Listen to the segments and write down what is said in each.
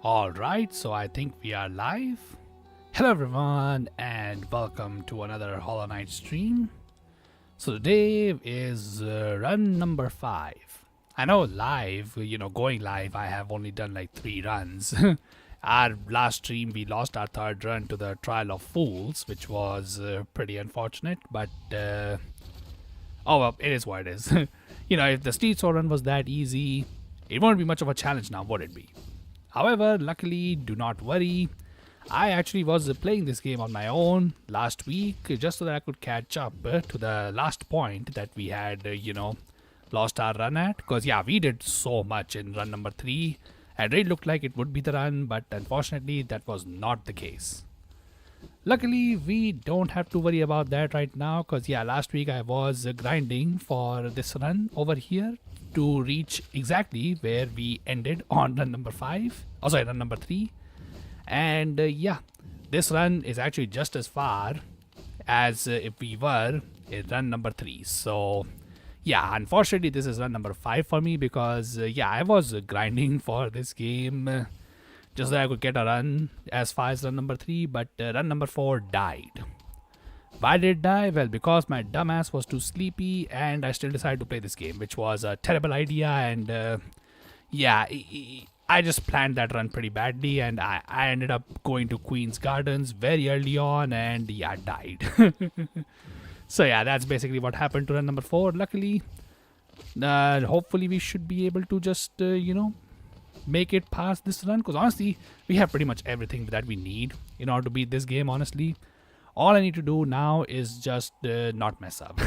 Alright, so I think we are live. Hello everyone and welcome to another Hollow Knight stream. So today is run number 5. I know live, going live, I have only done like 3 runs. Our last stream we lost our third run to the Trial of Fools, which was pretty unfortunate, but oh well, it is what it is. If the Street Sword run was that easy, it won't be much of a challenge now, would it be? However, luckily, do not worry. I actually was playing this game on my own last week just so that I could catch up to the last point that we had, lost our run at. Because, yeah, we did so much in run number 3. And it looked like it would be the run, but unfortunately, that was not the case. Luckily, we don't have to worry about that right now because, yeah, last week I was grinding for this run over here to reach exactly where we ended on run number 5. Oh, sorry, run number 3. And yeah, this run is actually just as far as if we were in run number 3. So, yeah, unfortunately, this is run number 5 for me because, yeah, I was grinding for this game just so that I could get a run as far as run number 3, but run number 4 died. Why did it die? Well, because my dumbass was too sleepy and I still decided to play this game, which was a terrible idea. And yeah, I just planned that run pretty badly and I ended up going to Queen's Gardens very early on and yeah, died. So yeah, that's basically what happened to run number 4. Luckily, hopefully we should be able to just, make it past this run. Because honestly, we have pretty much everything that we need in order to beat this game, honestly. All I need to do now is just not mess up.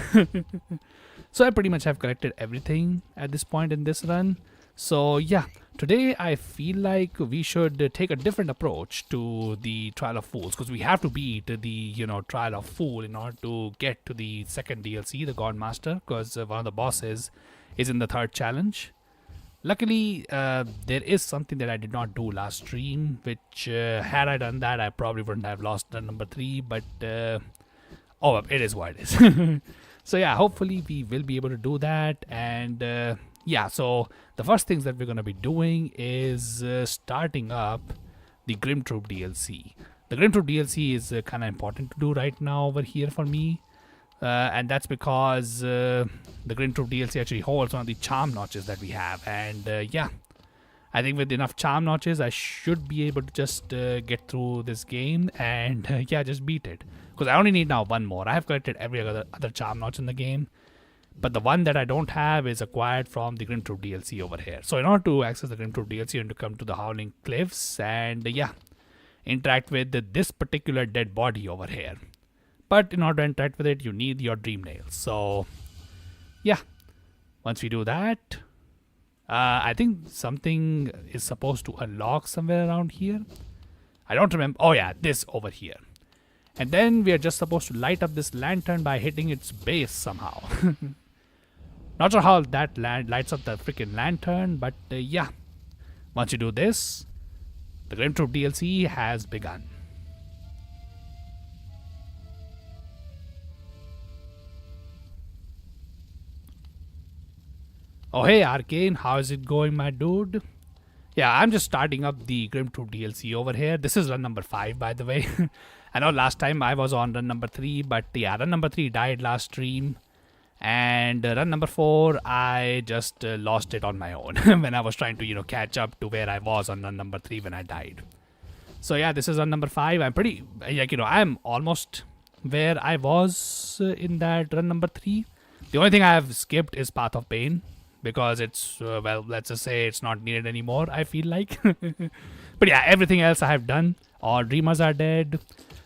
So I pretty much have collected everything at this point in this run. So yeah, today I feel like we should take a different approach to the Trial of Fools. Because we have to beat the, Trial of Fool in order to get to the second DLC, the God Master. Because one of the bosses is in the third challenge. Luckily, there is something that I did not do last stream, which had I done that, I probably wouldn't have lost run number 3, but oh, it is what it is. So yeah, hopefully we will be able to do that, and yeah, so the first things that we're going to be doing is starting up the Grim Troop DLC. The Grim Troop DLC is kind of important to do right now over here for me. And that's because the Grim Troop DLC actually holds one of the charm notches that we have. And yeah, I think with enough charm notches, I should be able to just get through this game and yeah, just beat it. Because I only need now one more. I have collected every other charm notch in the game. But the one that I don't have is acquired from the Grim Troop DLC over here. So in order to access the Grim Troop DLC, you need to come to the Howling Cliffs and yeah, interact with this particular dead body over here. But in order to interact with it, you need your dream nails. So, yeah. Once we do that, I think something is supposed to unlock somewhere around here. I don't remember. Oh, yeah, this over here. And then we are just supposed to light up this lantern by hitting its base somehow. Not sure how that lights up the freaking lantern, but yeah. Once you do this, the Grim Troop DLC has begun. Oh hey Arcane, how is it going my dude? Yeah, I'm just starting up the Grim Troop DLC over here. This is run number 5 by the way. I know last time I was on run number 3, but yeah, run number 3 died last stream. And run number 4, I just lost it on my own when I was trying to, catch up to where I was on run number 3 when I died. So yeah, this is run number 5. I'm pretty, I'm almost where I was in that run number 3. The only thing I have skipped is Path of Pain. Because it's, well, let's just say it's not needed anymore, I feel like. But yeah, everything else I have done. All Dreamers are dead.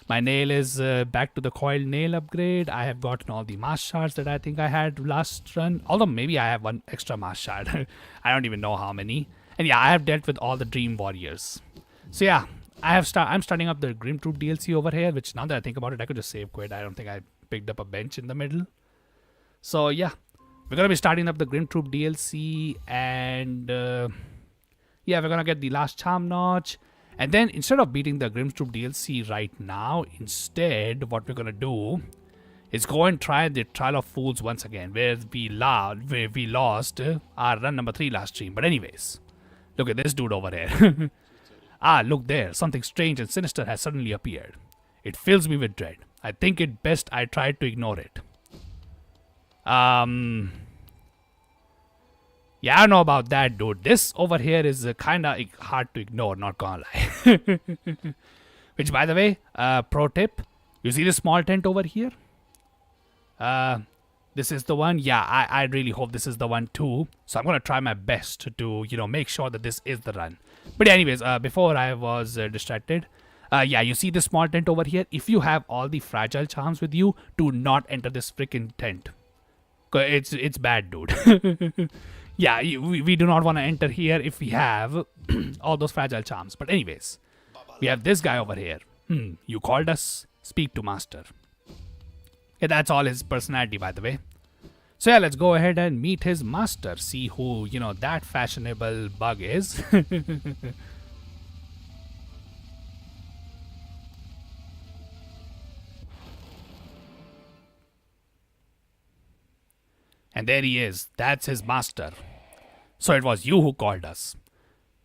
My nail is back to the coiled nail upgrade. I have gotten all the mask shards that I think I had last run. Although maybe I have one extra mask shard. I don't even know how many. And yeah, I have dealt with all the Dream Warriors. So yeah, I'm starting up the Grim Troop DLC over here. Which now that I think about it, I could just save quit. I don't think I picked up a bench in the middle. So yeah. We're going to be starting up the Grim Troop DLC and yeah, we're going to get the last charm notch. And then instead of beating the Grim Troop DLC right now, instead what we're going to do is go and try the Trial of Fools once again, where we lost our run number 3 last stream. But anyways, look at this dude over here. Ah, look there. Something strange and sinister has suddenly appeared. It fills me with dread. I think it best I try to ignore it. Yeah, I don't know about that, dude. This over here is kinda hard to ignore, not gonna lie. Which, by the way, pro tip, you see this small tent over here? This is the one. Yeah, I really hope this is the one too. So I'm gonna try my best to, make sure that this is the run. But anyways, before I was distracted, yeah, you see this small tent over here? If you have all the fragile charms with you, do not enter this freaking tent. It's bad, dude. Yeah, we do not want to enter here if we have all those fragile charms. But anyways, we have this guy over here. You called us? Speak to master. Yeah, that's all his personality, by the way. So yeah, let's go ahead and meet his master. See who, that fashionable bug is. And there he is. That's his master. So it was you who called us.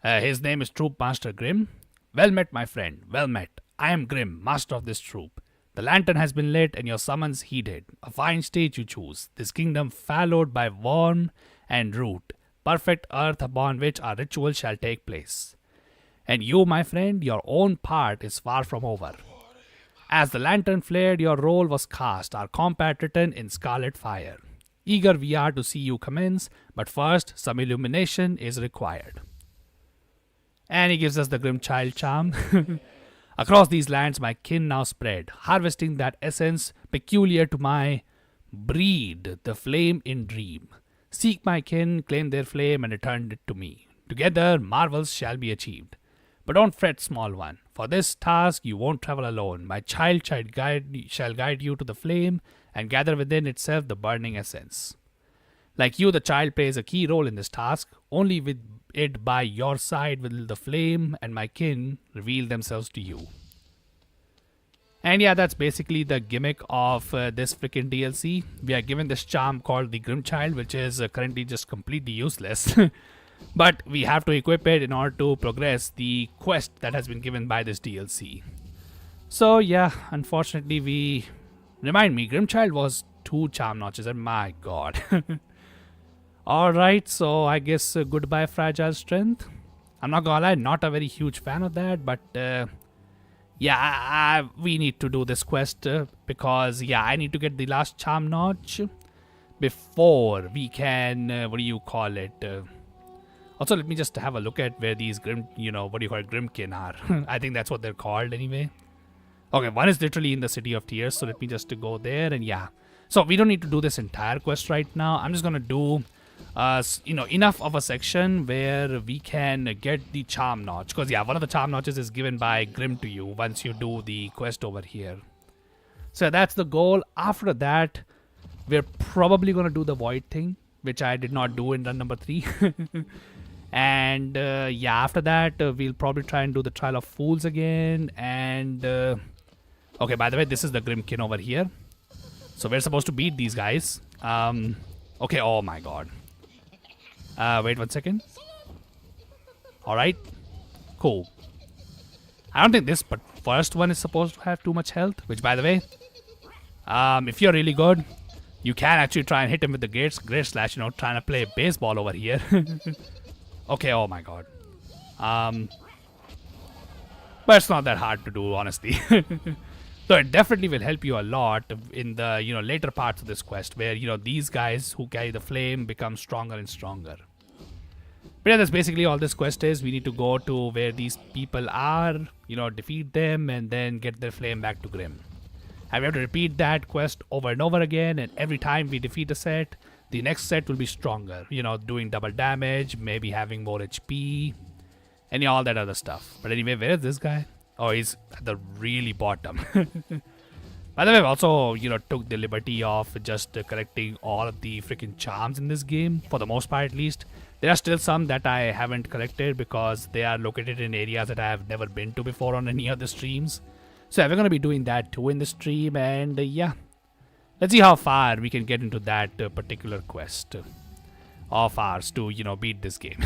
His name is Troop Master Grim. Well met, my friend. Well met. I am Grim, master of this troop. The lantern has been lit and your summons heeded. A fine state you choose. This kingdom fallowed by worm and root. Perfect earth upon which our ritual shall take place. And you, my friend, your own part is far from over. As the lantern flared, your role was cast, our compact written in scarlet fire. Eager we are to see you commence, but first some illumination is required. And he gives us the Grim Child charm. Across these lands my kin now spread, harvesting that essence peculiar to my breed, the flame in dream. Seek my kin, claim their flame, and return it to me. Together marvels shall be achieved. But don't fret, small one. For this task you won't travel alone. My child shall guide you to the flame and gather within itself the burning essence. Like you, the child plays a key role in this task. Only with it by your side will the flame and my kin reveal themselves to you. And yeah, that's basically the gimmick of this freaking DLC. We are given this charm called the Grim Child, which is currently just completely useless. But we have to equip it in order to progress the quest that has been given by this DLC. So yeah, unfortunately Remind me, Grimchild was 2 charm notches, and my god. Alright, so I guess goodbye Fragile Strength. I'm not gonna lie, not a very huge fan of that, but yeah, we need to do this quest because, yeah, I need to get the last charm notch before we can, what do you call it? Also, let me just have a look at where these Grimkin are. I think that's what they're called anyway. Okay, one is literally in the City of Tears, so let me just go there, and yeah. So we don't need to do this entire quest right now. I'm just gonna do, enough of a section where we can get the charm notch. Because yeah, one of the charm notches is given by Grim to you once you do the quest over here. So that's the goal. After that, we're probably gonna do the void thing, which I did not do in run number 3. And yeah, after that, we'll probably try and do the Trial of Fools again, and okay, by the way, this is the Grimkin over here. So we're supposed to beat these guys. Okay, oh my god. Wait 1 second. Alright. Cool. I don't think this but first one is supposed to have too much health. Which, by the way, if you're really good, you can actually try and hit him with the great slash, trying to play baseball over here. Okay, oh my god. But it's not that hard to do, honestly. So it definitely will help you a lot in the, later parts of this quest where, these guys who carry the flame become stronger and stronger. But yeah, that's basically all this quest is. We need to go to where these people are, defeat them, and then get their flame back to Grim. And we have to repeat that quest over and over again, and every time we defeat a set, the next set will be stronger. Doing double damage, maybe having more HP, and all that other stuff. But anyway, where is this guy? Oh, he's at the really bottom. By the way, I've also, took the liberty of just collecting all of the freaking charms in this game, for the most part at least. There are still some that I haven't collected because they are located in areas that I have never been to before on any of the streams. So we're going to be doing that too in the stream, and yeah. Let's see how far we can get into that particular quest of ours to, beat this game.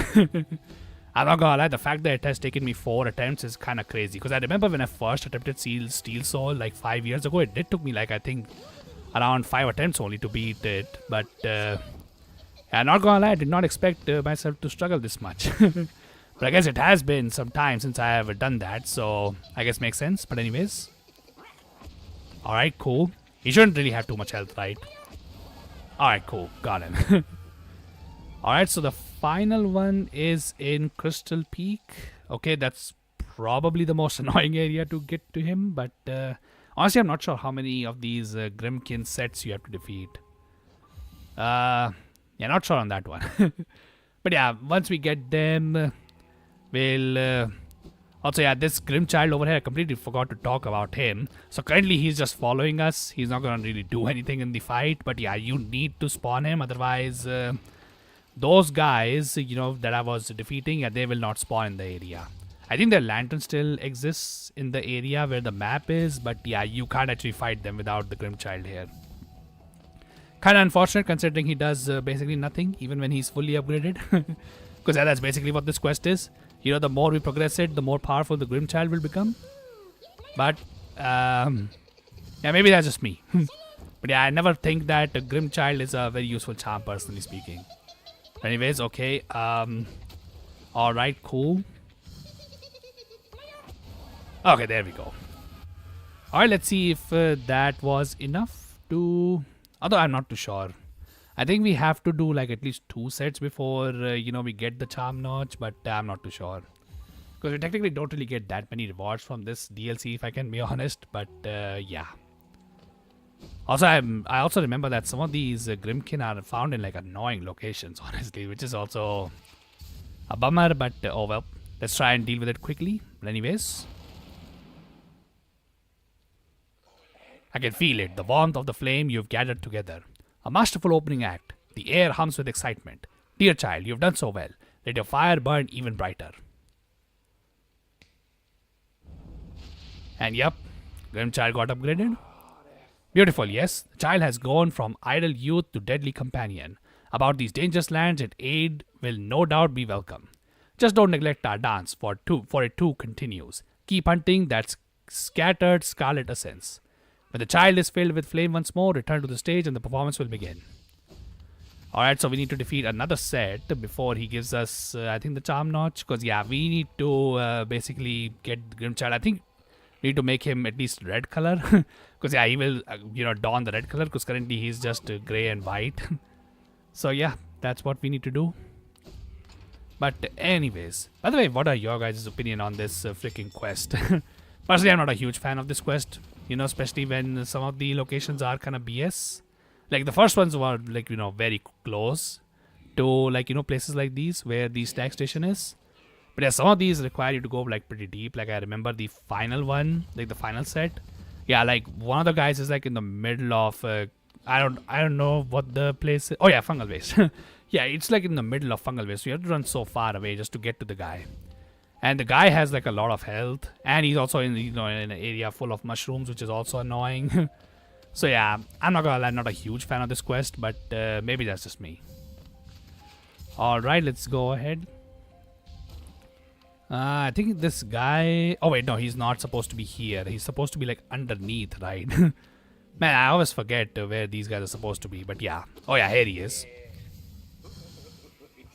I'm not gonna lie, the fact that it has taken me 4 attempts is kind of crazy. Because I remember when I first attempted Steel Soul like 5 years ago, it did took me like, I think, around 5 attempts only to beat it. But I'm not gonna lie, I did not expect myself to struggle this much. But I guess it has been some time since I have done that, so I guess makes sense. But anyways. Alright, cool. He shouldn't really have too much health, right? Alright, cool. Got him. Alright, so the final one is in Crystal Peak. Okay, that's probably the most annoying area to get to him. But honestly, I'm not sure how many of these Grimkin sets you have to defeat. Yeah, not sure on that one. But yeah, once we get them, we'll... also, yeah, this Grimchild over here, I completely forgot to talk about him. So currently he's just following us. He's not going to really do anything in the fight. But yeah, you need to spawn him. Otherwise, those guys, you know, that I was defeating, yeah, they will not spawn in the area. I think their lantern still exists in the area where the map is. But yeah, you can't actually fight them without the Grimchild here. Kind of unfortunate considering he does basically nothing, even when he's fully upgraded. Because yeah, that's basically what this quest is. You know, the more we progress it, the more powerful the Grimchild will become. But, yeah, maybe that's just me. But yeah, I never think that a Grimchild is a very useful charm, personally speaking. Anyways, okay. Alright, cool. Okay, there we go. Alright, let's see if that was enough to... Although I'm not too sure. I think we have to do like at least 2 sets before, you know, we get the charm notch, but I'm not too sure. Because we technically don't really get that many rewards from this DLC, if I can be honest, but yeah. Also, I also remember that some of these Grimkin are found in like annoying locations, honestly, which is also a bummer, but oh well. Let's try and deal with it quickly. But anyways. I can feel it, the warmth of the flame you've gathered together. A masterful opening act. The air hums with excitement. Dear child, you've done so well. Let your fire burn even brighter. And yep, Grimchild got upgraded. Beautiful, yes. The child has gone from idle youth to deadly companion. About these dangerous lands, its aid will no doubt be welcome. Just don't neglect our dance, for it too continues. Keep hunting that scattered scarlet essence. When the child is filled with flame once more, return to the stage and the performance will begin. Alright, so we need to defeat another set before he gives us, I think, the charm notch. Because, yeah, we need to basically get Grimchild. I think we need to make him at least red color. Because, yeah, he will, you know, don the red color. Because currently he's just grey and white. So, yeah, that's what we need to do. But anyways, by the way, what are your guys' opinion on this freaking quest? Personally, I'm not a huge fan of this quest. You know, especially when some of the locations are kind of BS. Like the first ones were like, you know, very close to like, you know, places like these where the stack station is. But yeah, some of these require you to go like pretty deep. Like I remember the final one, like the final set. Yeah, like one of the guys is like in the middle of, I don't know what the place is. Oh yeah, Fungal Waste. Yeah, it's like in the middle of Fungal Waste. So you have to run so far away just to get to the guy. And the guy has like a lot of health, and he's also in, you know, in an area full of mushrooms, which is also annoying. So yeah, I'm not gonna lie, I'm not a huge fan of this quest, but maybe that's just me. All right, let's go ahead. I think this guy. Oh wait, no, he's not supposed to be here. He's supposed to be like underneath, right? Man, I always forget where these guys are supposed to be. But yeah. Oh yeah, here he is.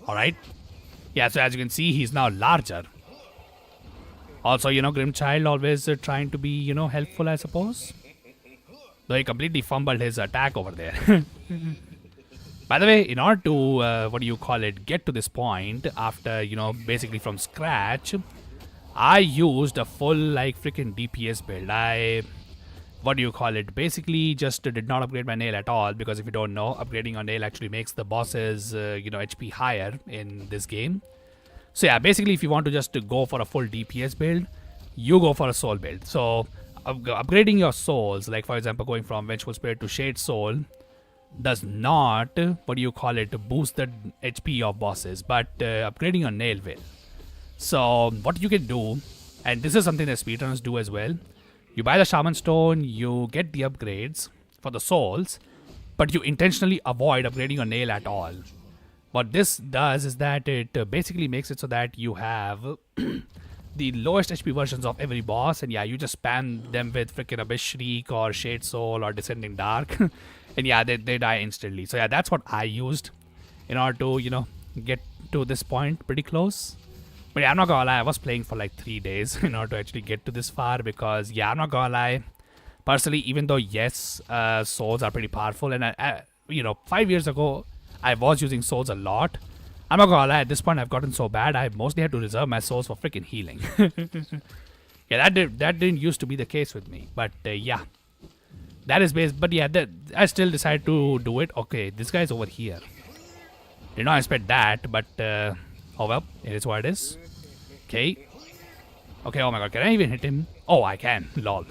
All right. Yeah, so as you can see, he's now larger. Also, you know, Grimchild always trying to be, you know, helpful, I suppose. Though he completely fumbled his attack over there. By the way, in order to, get to this point after, you know, basically from scratch, I used a full, like, freaking DPS build. Basically just did not upgrade my nail at all, because if you don't know, upgrading your nail actually makes the bosses, HP higher in this game. So yeah, basically if you want to just go for a full DPS build, you go for a soul build. So upgrading your souls, like for example going from Vengeful Spirit to Shade Soul, does not, boost the HP of bosses, but upgrading your nail will. So what you can do, and this is something that speedrunners do as well, you buy the Shaman Stone, you get the upgrades for the souls, but you intentionally avoid upgrading your nail at all. What this does is that it basically makes it so that you have the lowest HP versions of every boss, and yeah, you just spam them with freaking Abyss Shriek or Shade Soul or Descending Dark, and yeah, they die instantly. So yeah, that's what I used in order to, get to this point pretty close. But yeah, I'm not gonna lie, I was playing for like 3 days in order to actually get to this far because, yeah, I'm not gonna lie, personally, even though, yes, souls are pretty powerful, and 5 years ago, I was using souls a lot. I'm not gonna lie, at this point I've gotten so bad, I mostly had to reserve my souls for freaking healing. Yeah, that didn't used to be the case with me, but yeah. That is based, but yeah, I still decided to do it. Okay, this guy's over here. Did not expect that, but oh well, it is what it is. Okay. Okay, oh my god, can I even hit him? Oh, I can. Lol.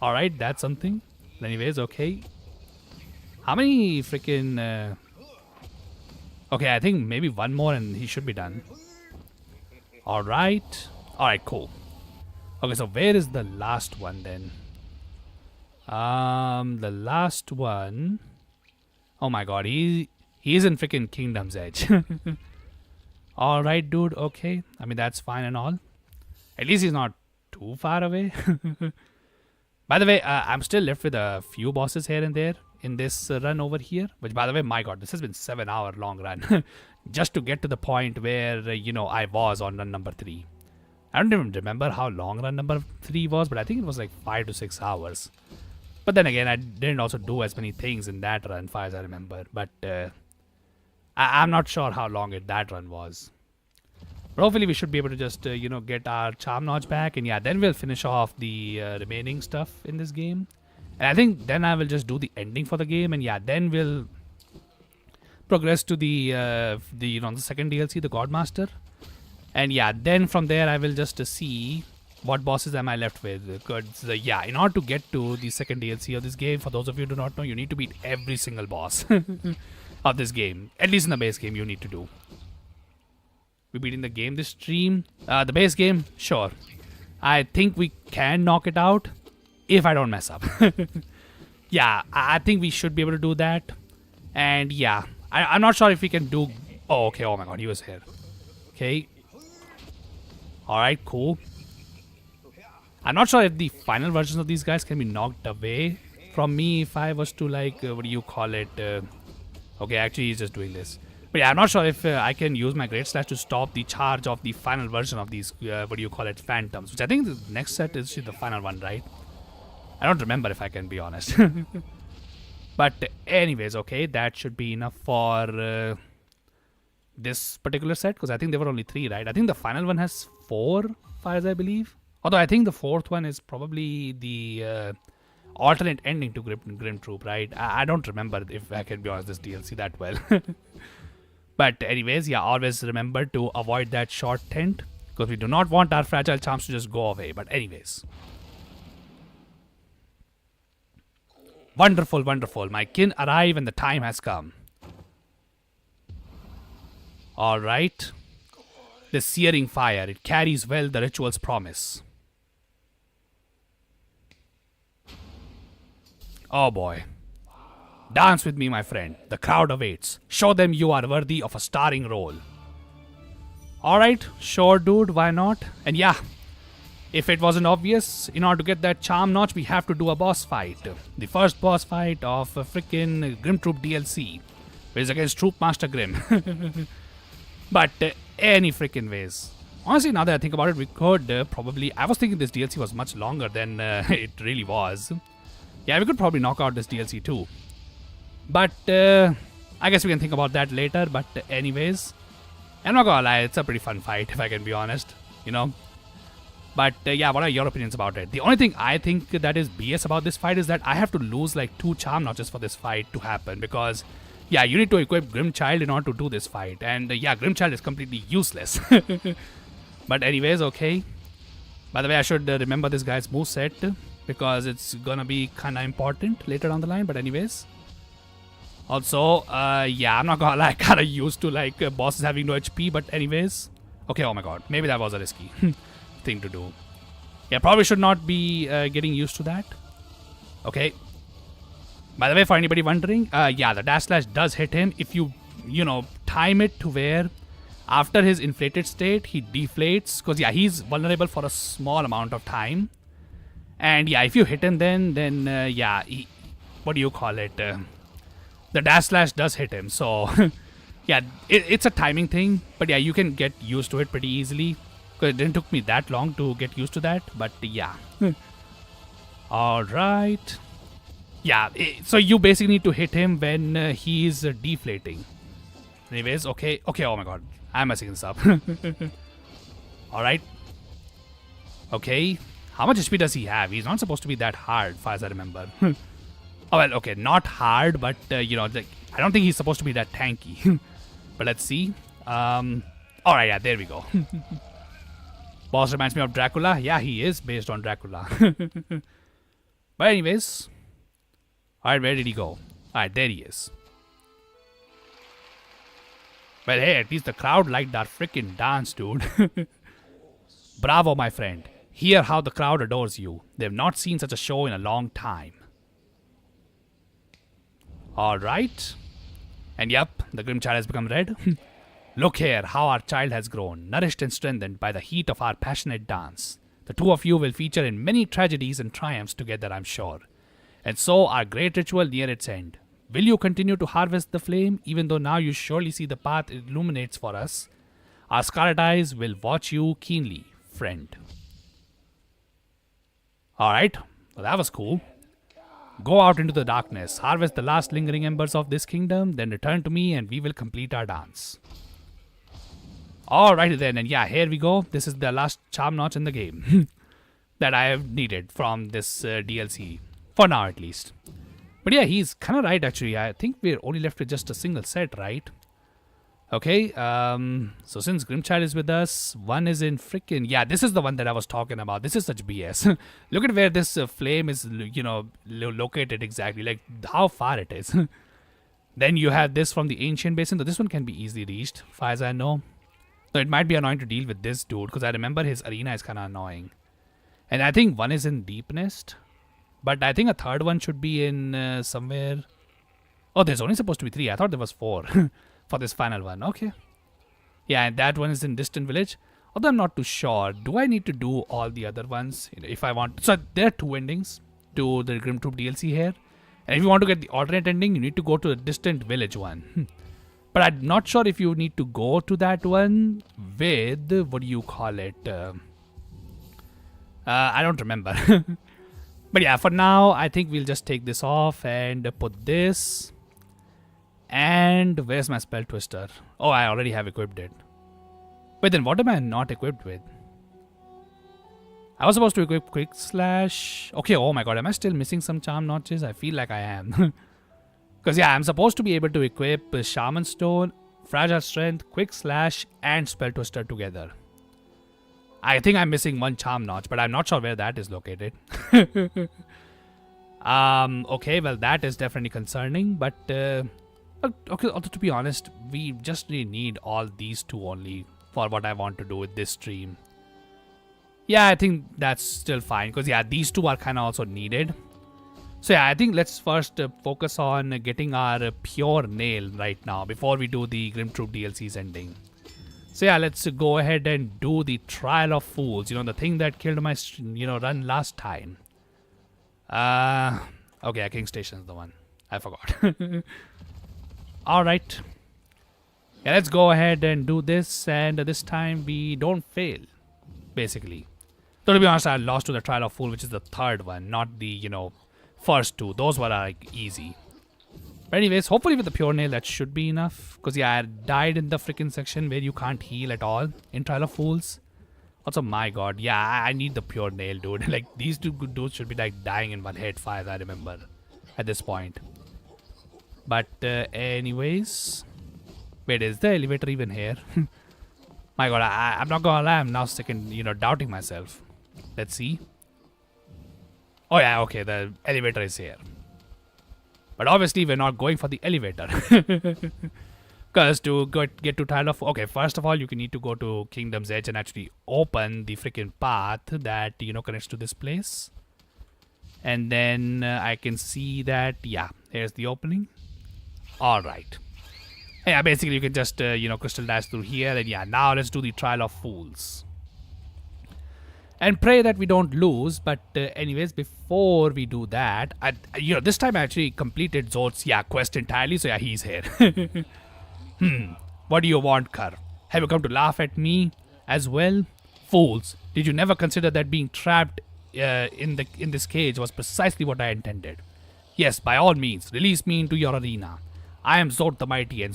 Alright, that's something. Anyways, okay. How many freaking... Okay, I think maybe one more and he should be done. Alright. Alright, cool. Okay, so where is the last one then? The last one... Oh my god, he is in freaking Kingdom's Edge. Alright, dude, okay. I mean, that's fine and all. At least he's not too far away. By the way, I'm still left with a few bosses here and there in this run over here. Which, by the way, my god, this has been 7-hour long run. Just to get to the point where, I was on run number 3. I don't even remember how long run number 3 was, but I think it was like 5 to 6 hours. But then again, I didn't also do as many things in that run, far as I remember. But I'm not sure how long that run was. But hopefully we should be able to just, get our Charm Notch back. And yeah, then we'll finish off the remaining stuff in this game. And I think then I will just do the ending for the game. And yeah, then we'll progress to the second DLC, the Godmaster. And yeah, then from there I will just see what bosses am I left with. Because yeah, in order to get to the second DLC of this game, for those of you who do not know, you need to beat every single boss of this game. At least in the base game you need to do. We're beating the game this stream. The base game, sure. I think we can knock it out if I don't mess up. Yeah, I think we should be able to do that. And yeah, I'm not sure if we can do... Oh, okay, oh my god, he was here. Okay. Alright, cool. I'm not sure if the final versions of these guys can be knocked away from me if I was to, like, what do you call it? Okay, actually he's just doing this. But yeah, I'm not sure if I can use my Great Slash to stop the charge of the final version of these, what do you call it, Phantoms. Which I think the next set is the final one, right? I don't remember if I can be honest. But anyways, okay, that should be enough for this particular set. Because I think there were only 3, right? I think the final one has 4, as far as I believe. Although I think the 4th one is probably the alternate ending to Grim Troop, right? I don't remember, if I can be honest, this DLC that well. But anyways, yeah, always remember to avoid that short tent. Because we do not want our fragile charms to just go away. But anyways. Wonderful, wonderful. My kin arrive and the time has come. Alright. The searing fire. It carries well the ritual's promise. Oh boy. Dance with me, my friend. The crowd awaits. Show them you are worthy of a starring role. Alright, sure dude, why not? And yeah, if it wasn't obvious, in order to get that Charm Notch, we have to do a boss fight. The first boss fight of freaking Grim Troop DLC. Which is against Troop Master Grim. But any freaking ways. Honestly, now that I think about it, we could probably... I was thinking this DLC was much longer than it really was. Yeah, we could probably knock out this DLC too. But I guess we can think about that later. But anyways, I'm not gonna lie, it's a pretty fun fight if I can be honest, But yeah, what are your opinions about it? The only thing I think that is BS about this fight is that I have to lose like 2 Charm Notches for this fight to happen. Because yeah, you need to equip Grimchild in order to do this fight. And yeah, Grimchild is completely useless. But anyways, okay. By the way, I should remember this guy's moveset, because it's gonna be kinda important later down the line. But anyways. Also, yeah, I'm not gonna lie, kinda used to like bosses having no HP. But anyways. Okay, oh my god. Maybe that was a risky thing to do. Yeah, probably should not be getting used to that. Okay. By the way, for anybody wondering, yeah, the dash slash does hit him if you time it to where after his inflated state, he deflates. Because, yeah, he's vulnerable for a small amount of time. And, yeah, if you hit him then yeah, what do you call it? The dash slash does hit him. So, yeah, it's a timing thing. But, yeah, you can get used to it pretty easily. Because it didn't took me that long to get used to that. But, yeah. Alright. Yeah, so you basically need to hit him when he's deflating. Anyways, okay, oh my god, I'm messing this up. Alright. Okay, how much HP does he have? He's not supposed to be that hard, as far as I remember. Oh well, okay, not hard, but I don't think he's supposed to be that tanky. But let's see. Alright, yeah, there we go. Boss reminds me of Dracula. Yeah, he is based on Dracula. But anyways. Alright, where did he go? Alright, there he is. Well, hey, at least the crowd liked our freaking dance, dude. Bravo, my friend. Hear how the crowd adores you. They've not seen such a show in a long time. Alright. And yep, the Grim Child has become red. Look here, how our child has grown, nourished and strengthened by the heat of our passionate dance. The two of you will feature in many tragedies and triumphs together, I'm sure. And so our great ritual near its end. Will you continue to harvest the flame, even though now you surely see the path it illuminates for us? Our scarlet eyes will watch you keenly, friend. Alright, well that was cool. Go out into the darkness, harvest the last lingering embers of this kingdom, then return to me and we will complete our dance. Alrighty then, and yeah, here we go. This is the last charm notch in the game that I have needed from this DLC. For now, at least. But yeah, he's kind of right, actually. I think we're only left with just a single set, right? Okay, so since Grimchild is with us, one is in freaking... Yeah, this is the one that I was talking about. This is such BS. Look at where this flame is, located exactly. Like, how far it is. Then you have this from the Ancient Basin. So this one can be easily reached, as far as I know. So it might be annoying to deal with this dude, because I remember his arena is kind of annoying. And I think one is in Deep Nest. But I think a third one should be in somewhere... Oh, there's only supposed to be 3. I thought there was 4 for this final one. Okay. Yeah, and that one is in Distant Village. Although I'm not too sure. Do I need to do all the other ones if I want? So there are 2 endings to the Grim Troop DLC here. And if you want to get the alternate ending, you need to go to the Distant Village one. But I'm not sure if you need to go to that one with... What do you call it? I don't remember. But yeah, for now, I think we'll just take this off and put this. And where's my Spell Twister? Oh, I already have equipped it. Wait, then what am I not equipped with? I was supposed to equip Quick Slash. Okay, oh my god, am I still missing some charm notches? I feel like I am. Because yeah, I'm supposed to be able to equip Shaman Stone, Fragile Strength, Quick Slash, and Spell Twister together. I think I'm missing one charm notch, but I'm not sure where that is located. Okay, well that is definitely concerning, but okay, although to be honest, we just really need all these 2 only for what I want to do with this stream. Yeah, I think that's still fine, because yeah, these 2 are kind of also needed. So yeah, I think let's first focus on getting our pure nail right now before we do the Grim Troop DLC's ending. So yeah, let's go ahead and do the Trial of Fools. The thing that killed my, run last time. Okay, King Station is the one. I forgot. Alright. Yeah, let's go ahead and do this. And this time we don't fail, basically. So to be honest, I lost to the Trial of Fool, which is the 3rd one, not the, first 2. Those were like easy. But anyways, hopefully with the Pure Nail that should be enough. Because yeah, I died in the freaking section where you can't heal at all in Trial of Fools. Also, my god, yeah, I need the Pure Nail, dude. Like, these 2 good dudes should be like dying in one hit, fire, I remember, at this point. But anyways, wait, is the elevator even here? My god, I'm not gonna lie, I'm now second, doubting myself. Let's see. Oh yeah, okay, the elevator is here. But obviously, we're not going for the elevator. Because to get to Trial of... Okay, first of all, you need to go to Kingdom's Edge and actually open the freaking path that, connects to this place. And then I can see that, yeah, here's the opening. Alright. Yeah, basically you can just, crystal dash through here. And yeah, now let's do the Trial of Fools. And pray that we don't lose. But anyways, before we do that, this time I actually completed Zord's quest entirely. So yeah, he's here. What do you want, Kar? Have you come to laugh at me as well? Fools, did you never consider that being trapped in this cage was precisely what I intended? Yes, by all means, release me into your arena. I am Zord the Mighty, and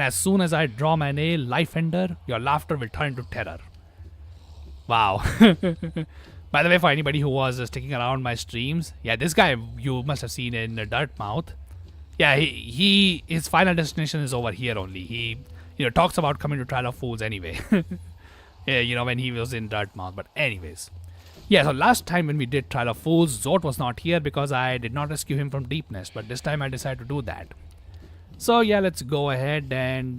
as soon as I draw my nail, Life Ender, your laughter will turn to terror. Wow. By the way, for anybody who was sticking around my streams, yeah, this guy you must have seen in Dirtmouth. Yeah, his final destination is over here only. He talks about coming to Trial of Fools anyway. Yeah, when he was in Dirtmouth. But anyways, yeah. So last time when we did Trial of Fools, Zord was not here because I did not rescue him from Deepness. But this time I decided to do that. So yeah, let's go ahead and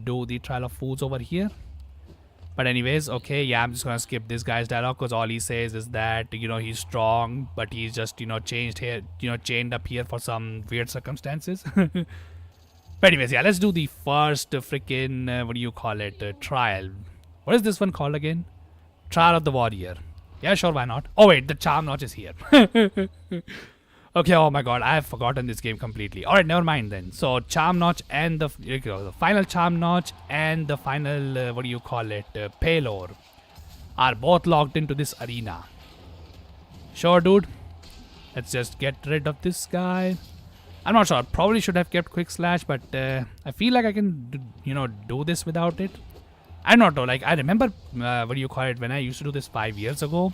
do the Trial of Fools over here. But anyways, okay, yeah, I'm just gonna skip this guy's dialogue because all he says is that he's strong, but he's just chained up here for some weird circumstances. But anyways, yeah, let's do the first freaking trial. What is this one called again? Trial of the Warrior. Yeah, sure, why not? Oh wait, the Charm Notch is here. Okay, oh my god, I have forgotten this game completely. Alright, never mind then. So, Charm Notch and the final Charm Notch and the final, Paylor are both logged into this arena. Sure, dude. Let's just get rid of this guy. I'm not sure. Probably should have kept Quick Slash, but I feel like I can, do this without it. I don't know, like, I remember, when I used to do this 5 years ago.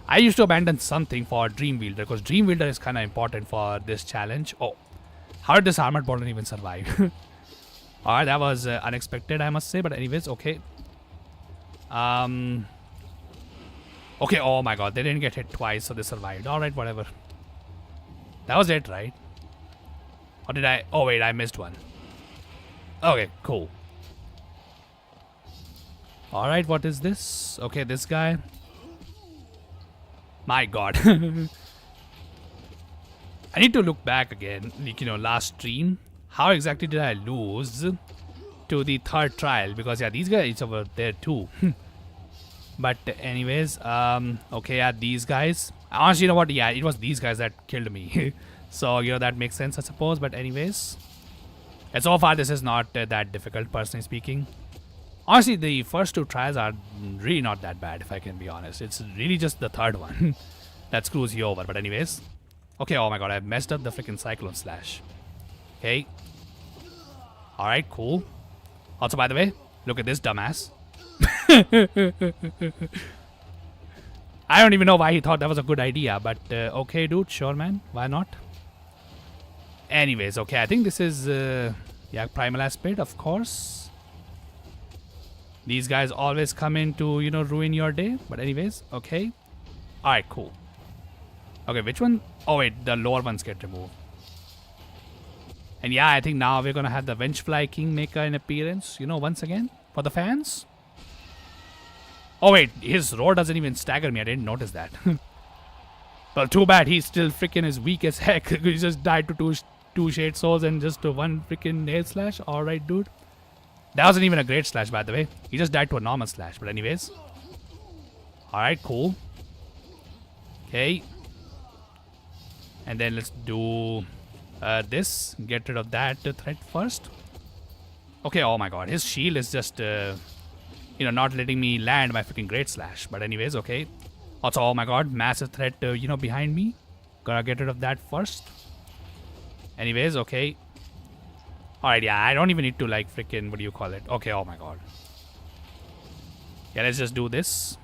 I used to abandon something for Dream Wielder because Dream Wielder is kind of important for this challenge. Oh, how did this Armored Bowler even survive? Alright, that was unexpected, I must say. But anyways, okay. Okay, oh my god, they didn't get hit twice, so they survived. Alright, whatever. That was it, right? Or did I? Oh wait, I missed one. Okay, cool. Alright, what is this? Okay, this guy. My god. I need to look back again, last stream. How exactly did I lose to the third trial? Because yeah, these guys over there too. But anyways, okay, yeah, these guys. Honestly, you know what? Yeah, it was these guys that killed me. So, that makes sense, I suppose. But anyways, and so far this is not that difficult, personally speaking. Honestly, the first two trials are really not that bad, if I can be honest. It's really just the third one that screws you over. But anyways. Okay, oh my god, I messed up the freaking Cyclone Slash. Okay. Alright, cool. Also, by the way, look at this dumbass. I don't even know why he thought that was a good idea. But, okay, dude, sure, man. Why not? Anyways, okay, I think this is, Primal Aspid, of course. These guys always come in to, ruin your day. But anyways, okay. Alright, cool. Okay, which one? Oh, wait, the lower ones get removed. And yeah, I think now we're going to have the Vengefly Kingmaker in appearance, once again. For the fans. Oh, wait, his roar doesn't even stagger me. I didn't notice that. Well, too bad. He's still freaking as weak as heck. He just died to two Shade Souls and just one freaking Nail Slash. Alright, dude. That wasn't even a great slash, by the way. He just died to a normal slash. But anyways. Alright, cool. Okay. And then let's do this. Get rid of that threat first. Okay, oh my god. His shield is just, not letting me land my freaking great slash. But anyways, okay. Also, oh my god. Massive threat, behind me. Gotta get rid of that first. Anyways, okay. Alright, yeah, I don't even need to freaking, Okay, oh my god. Yeah, let's just do this.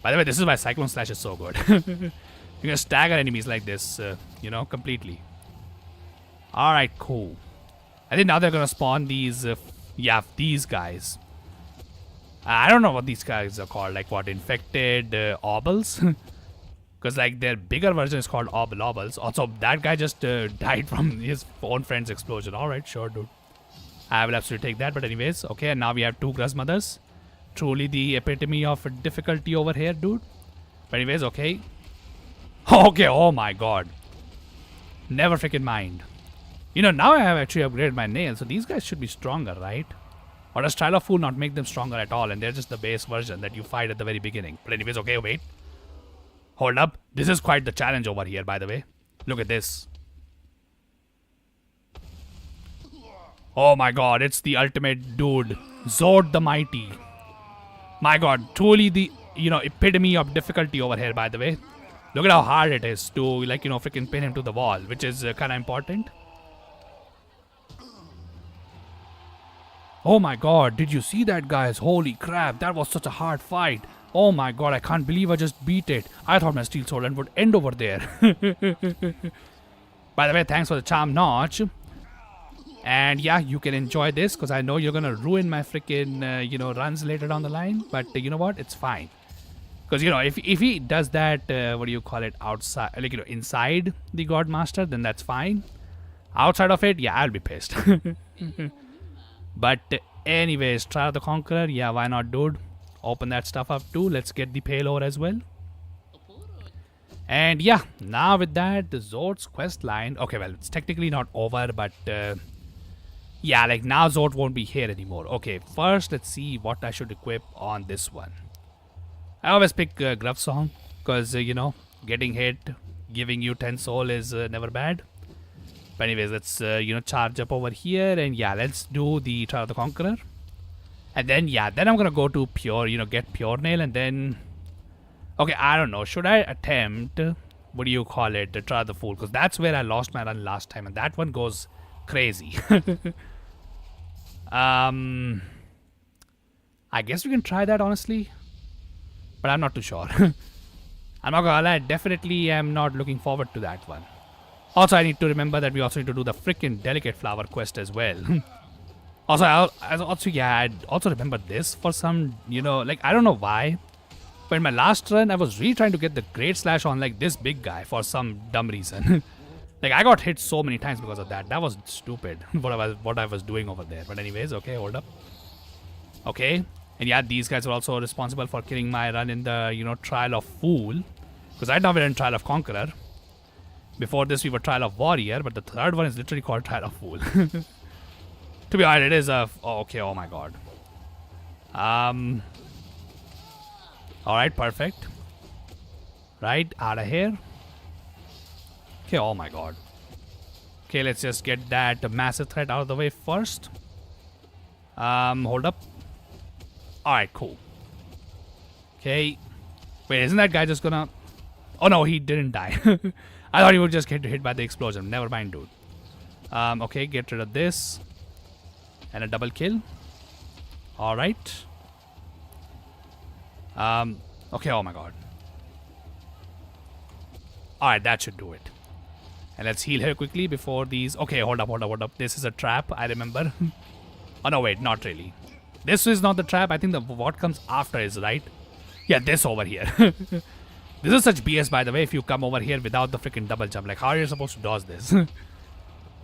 By the way, this is why Cyclone Slash is so good. You can stagger enemies like this, completely. Alright, cool. I think now they're gonna spawn these, these guys. I don't know what these guys are called, infected Obels? Because their bigger version is called Obels. Also, that guy just died from his own friend's explosion. Alright, sure, dude. I will absolutely take that. But anyways, okay, and now we have two Gruzmothers. Truly the epitome of difficulty over here, dude. But anyways, okay. Okay, oh my god. Never freaking mind. You know, now I have actually upgraded my nails, so these guys should be stronger, right? Or does Trial of Fool not make them stronger at all, and they're just the base version that you fight at the very beginning? But anyways, okay, wait. Hold up. This is quite the challenge over here, by the way. Look at this. Oh my god, it's the ultimate dude. Zord the Mighty. My god, truly the, epitome of difficulty over here, by the way. Look at how hard it is to, freaking pin him to the wall, which is kind of important. Oh my god, did you see that, guys? Holy crap, that was such a hard fight. Oh my god, I can't believe I just beat it. I thought my Steel Sword would end over there. By the way, thanks for the charm notch. And yeah, you can enjoy this because I know you're gonna ruin my freaking, runs later down the line. But you know what? It's fine. Because, if he does that, outside, inside the God Master, then that's fine. Outside of it, yeah, I'll be pissed. But anyways, Trial of the Conqueror, yeah, why not, dude? Open that stuff up too. Let's get the payload as well. And yeah, now with that, the Zord's quest line. Okay, well, it's technically not over, but yeah, like now Zord won't be here anymore. Okay, first let's see what I should equip on this one. I always pick Gruff Song because, getting hit, giving you 10 soul is never bad. But anyways, let's, charge up over here. And yeah, let's do the Trial of the Conqueror. And then, yeah, then I'm going to go to Pure, get Pure Nail. And then, okay, I don't know. Should I attempt, the Trial of the Fool? Because that's where I lost my run last time. And that one goes crazy. I guess we can try that, honestly. But I'm not too sure. I'm not gonna lie, definitely am not looking forward to that one. Also, I need to remember that we also need to do the freaking Delicate Flower quest as well. Also, I also remember this for some, I don't know why. But in my last run, I was really trying to get the Great Slash on this big guy for some dumb reason. I got hit so many times because of that. That was stupid, what I was doing over there. But anyways, okay, hold up. Okay. And yeah, these guys are also responsible for killing my run in the, Trial of Fool. Because right now we're in Trial of Conqueror. Before this we were Trial of Warrior, but the third one is literally called Trial of Fool. To be honest, it is a... Oh, okay, oh my god. Alright, perfect. Right, out of here. Okay, oh my god. Okay, let's just get that massive threat out of the way first. Hold up. Alright, cool. Okay. Wait, isn't that guy just gonna... Oh no, he didn't die. I thought he would just get hit by the explosion. Never mind, dude. Okay, get rid of this. And a double kill. Alright. Okay, oh my god. Alright, that should do it. And let's heal her quickly before these... Okay, hold up. This is a trap, I remember. Oh no, wait, not really. This is not the trap. I think what comes after is, right? Yeah, this over here. This is such BS, by the way, if you come over here without the freaking double jump. How are you supposed to dodge this?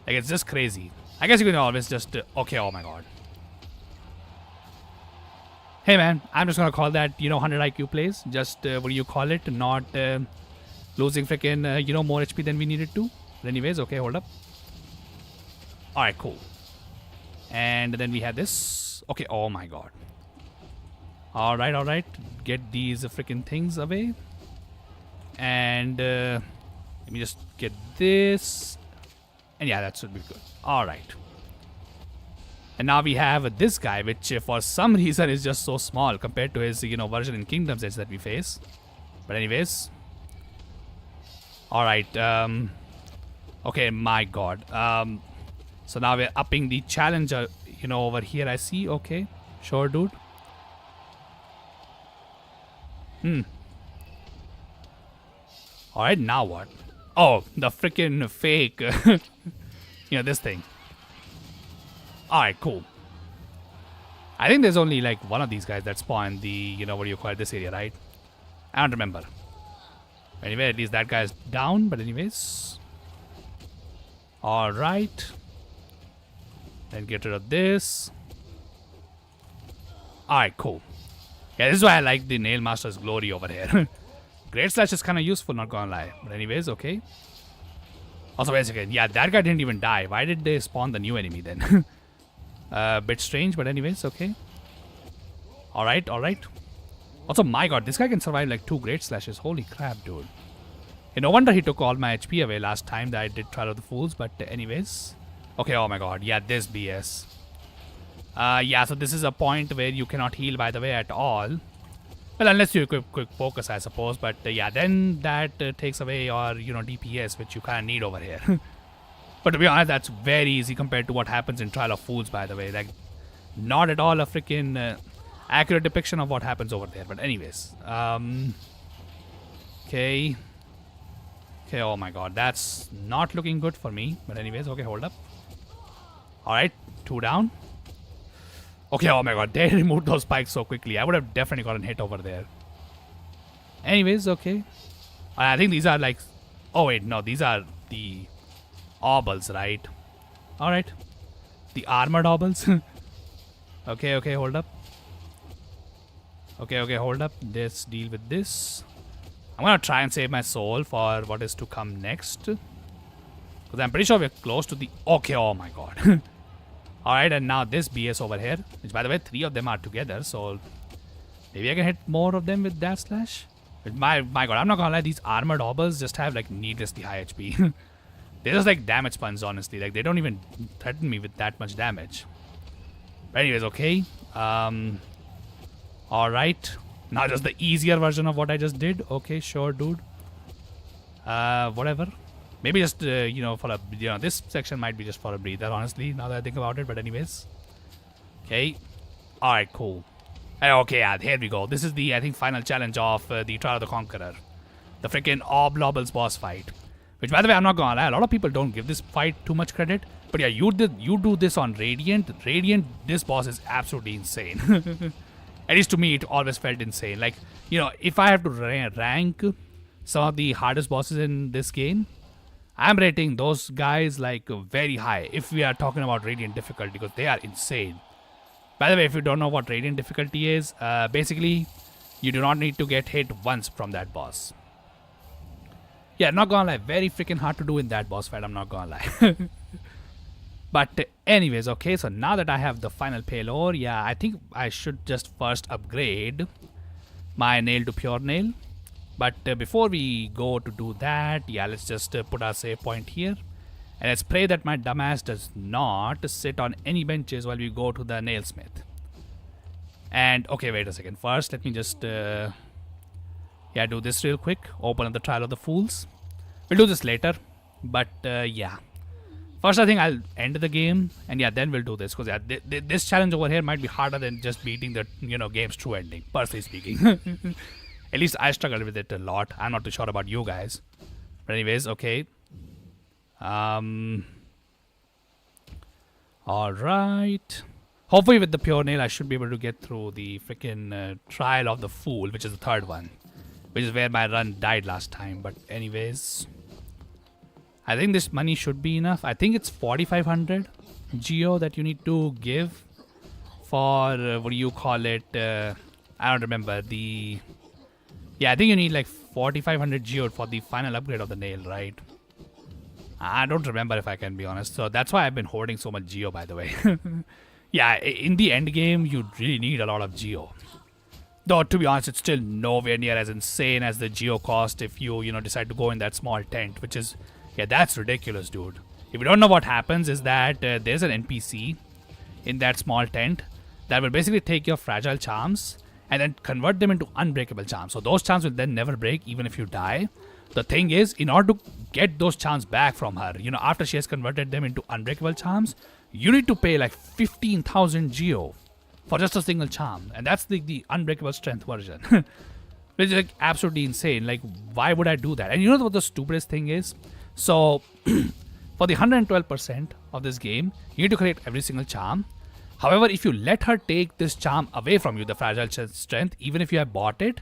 It's just crazy. I guess you can always just... okay, oh my god. Hey man, I'm just gonna call that, 100 IQ plays. Just, not losing freaking, more HP than we needed to. But anyways, okay, hold up. Alright, cool. And then we have this. Okay, oh my god. Alright. Get these freaking things away. And let me just get this. And yeah, that should be good. Alright. And now we have this guy, which for some reason is just so small compared to his, version in Kingdom's Edge that we face. But anyways. Alright, okay, my god. So now we're upping the challenger, over here I see. Okay, sure, dude. Alright, now what? Oh, the freaking fake, this thing. Alright, cool. I think there's only one of these guys that spawn the, this area, right? I don't remember. Anyway, at least that guy's down, but anyways. Alright. Then get rid of this. Alright, cool. Yeah, this is why I like the Nail Master's Glory over here. Great Slash is kind of useful, not gonna lie. But anyways, okay. Also, wait a second. Yeah, that guy didn't even die. Why did they spawn the new enemy then? Bit strange, but anyways, okay. Alright, alright. Also, my god, this guy can survive like 2 great slashes. Holy crap, dude. Yeah, no wonder he took all my HP away last time that I did Trial of the Fools, but anyways. Okay, oh my god, yeah, this BS. Yeah, so this is a point where you cannot heal, by the way, at all. Well, unless you quick focus, I suppose. But yeah, then that takes away your, DPS, which you kind of need over here. But to be honest, that's very easy compared to what happens in Trial of Fools, by the way. Like, not at all a freaking accurate depiction of what happens over there. But anyways, okay. Okay, oh my god, that's not looking good for me. But anyways, okay, hold up. Alright, 2 down. Okay, oh my god, they removed those spikes so quickly. I would have definitely gotten hit over there. Anyways, okay. I think these are like... Oh wait, no, these are the obels, right? Alright. The armored obels. Okay, okay, hold up. Okay, okay, hold up. Let's deal with this. I'm gonna try and save my soul for what is to come next. Because I'm pretty sure we're close to the... Okay, oh my god. Alright, and now this BS over here, which by the way, 3 of them are together, so maybe I can hit more of them with that slash. But my god, I'm not gonna lie, these armored obels just have like needlessly high HP. They're just like damage sponges, honestly. Like, they don't even threaten me with that much damage. But anyways, okay. Alright. Now just the easier version of what I just did. Okay, sure, dude. Whatever. Maybe just, for a, this section might be just for a breather, honestly, now that I think about it. But anyways. Okay. Alright, cool. Okay, yeah, here we go. This is the, I think, final challenge of the Trial of the Conqueror. The freaking Oblobbles boss fight. Which, by the way, I'm not gonna lie, a lot of people don't give this fight too much credit. But yeah, you do this on Radiant. Radiant, this boss is absolutely insane. At least to me, it always felt insane. Like, if I have to rank some of the hardest bosses in this game, I'm rating those guys like very high if we are talking about Radiant difficulty, because they are insane. By the way, if you don't know what Radiant difficulty is, basically, you do not need to get hit once from that boss. Yeah, not gonna lie, very freaking hard to do in that boss fight, I'm not gonna lie. But anyways, okay, so now that I have the final payload, yeah, I think I should just first upgrade my nail to pure nail. But before we go to do that, yeah, let's just put our save point here. And let's pray that my dumbass does not sit on any benches while we go to the nailsmith. And, okay, wait a second. First, let me just, do this real quick. Open up the Trial of the Fools. We'll do this later. But, yeah. First, I think I'll end the game. And, yeah, then we'll do this. Because, yeah, this challenge over here might be harder than just beating the, game's true ending. Personally speaking. At least I struggled with it a lot. I'm not too sure about you guys. But anyways, okay. Alright. Hopefully with the pure nail, I should be able to get through the freaking Trial of the Fool, which is the third one. Which is where my run died last time. But anyways. I think this money should be enough. I think it's 4,500 Geo that you need to give for, what do you call it? I don't remember. Yeah, I think you need like 4,500 Geo for the final upgrade of the nail, right? I don't remember if I can be honest. So that's why I've been hoarding so much Geo, by the way. Yeah, in the end game, you really need a lot of Geo. Though, to be honest, it's still nowhere near as insane as the Geo cost if you, decide to go in that small tent, which is, yeah, that's ridiculous, dude. If you don't know what happens is that there's an NPC in that small tent that will basically take your fragile charms and then convert them into unbreakable charms. So those charms will then never break even if you die. The thing is, in order to get those charms back from her, after she has converted them into unbreakable charms, you need to pay like 15,000 Geo for just a single charm. And that's the unbreakable strength version. Which is like absolutely insane. Like, why would I do that? And you know what the stupidest thing is? So, for the 112% of this game, you need to collect every single charm. However, if you let her take this charm away from you, the fragile strength, even if you have bought it,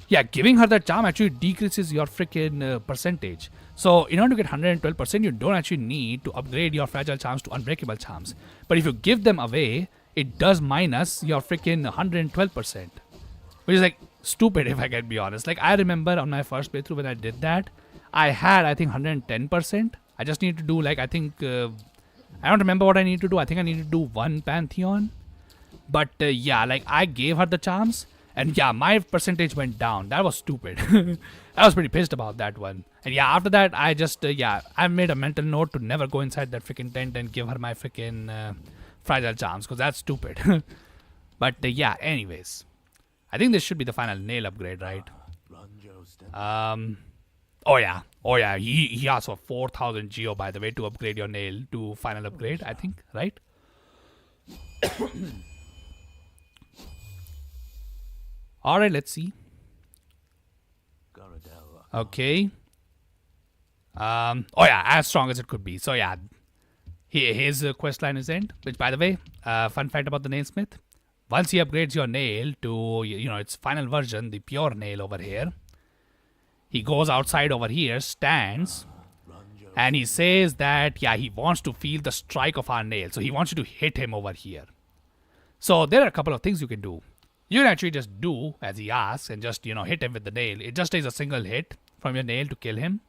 yeah, giving her that charm actually decreases your freaking percentage. So, in order to get 112%, you don't actually need to upgrade your fragile charms to unbreakable charms. But if you give them away, it does minus your freaking 112%. Which is like stupid if I can be honest. Like, I remember on my first playthrough when I did that, I had, I think, 110%. I just need to do like, I think, I don't remember what I need to do. I think I need to do one Pantheon. But yeah, like I gave her the charms, and yeah, my percentage went down. That was stupid. I was pretty pissed about that one. And yeah, after that, I just, yeah, I made a mental note to never go inside that freaking tent and give her my freaking fragile charms, because that's stupid. But yeah, anyways. I think this should be the final nail upgrade, right? Oh yeah. Oh yeah, he asked for 4,000 geo, by the way, to upgrade your nail to final upgrade, I think, right? Alright, let's see. Okay. Oh yeah, as strong as it could be. So yeah, his quest line is end. Which, by the way, fun fact about the nailsmith: once he upgrades your nail to its final version, the pure nail over here, he goes outside over here, stands, and he says that yeah, he wants to feel the strike of our nail. So he wants you to hit him over here. So there are a couple of things you can do. You can actually just do as he asks and just hit him with the nail. It just takes a single hit from your nail to kill him.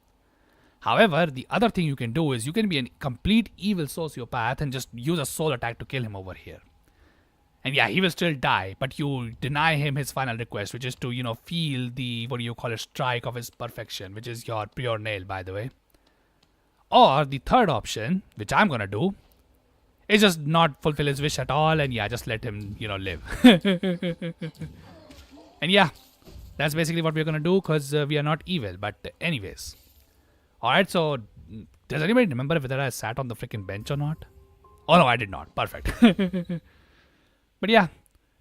However, the other thing you can do is you can be a complete evil sociopath and just use a soul attack to kill him over here. And yeah, he will still die, but you deny him his final request, which is to, feel the, strike of his perfection, which is your pure nail, by the way. Or the third option, which I'm gonna do, is just not fulfill his wish at all, and yeah, just let him, live. And yeah, that's basically what we're gonna do, because we are not evil. But anyways. Alright, so does anybody remember whether I sat on the freaking bench or not? Oh no, I did not. Perfect. But yeah,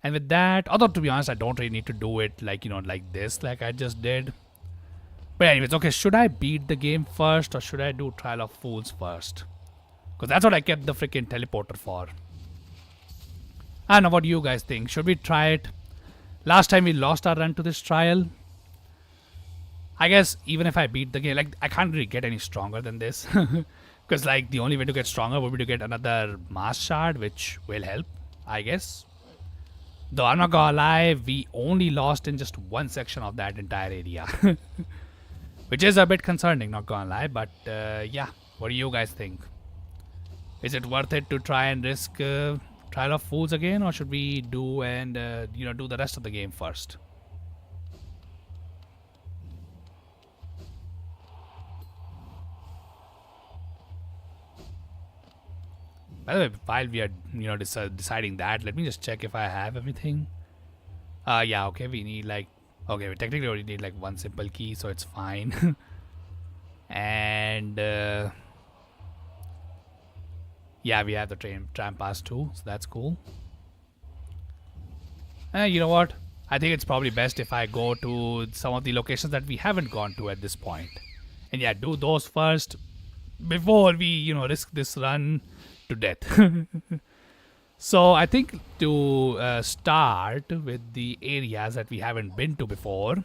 and with that, although to be honest, I don't really need to do it like, like this, like I just did. But anyways, okay, should I beat the game first or should I do Trial of Fools first? Because that's what I kept the freaking teleporter for. I don't know, what do you guys think? Should we try it? Last time we lost our run to this trial. I guess even if I beat the game, like I can't really get any stronger than this. Because like the only way to get stronger would be to get another mass shard, which will help, I guess. Though I'm not gonna lie, we only lost in just one section of that entire area. Which is a bit concerning, not gonna lie. But yeah, what do you guys think? Is it worth it to try and risk Trial of Fools again, or should we do and do the rest of the game first? By the way, while we are deciding that, let me just check if I have everything. Yeah, okay, we need like, okay, we technically only need like one simple key, so it's fine. And yeah, we have the tram pass too, so that's cool. You know what? I think it's probably best if I go to some of the locations that we haven't gone to at this point. And yeah, do those first before we, risk this run to death. So I think to start with the areas that we haven't been to before,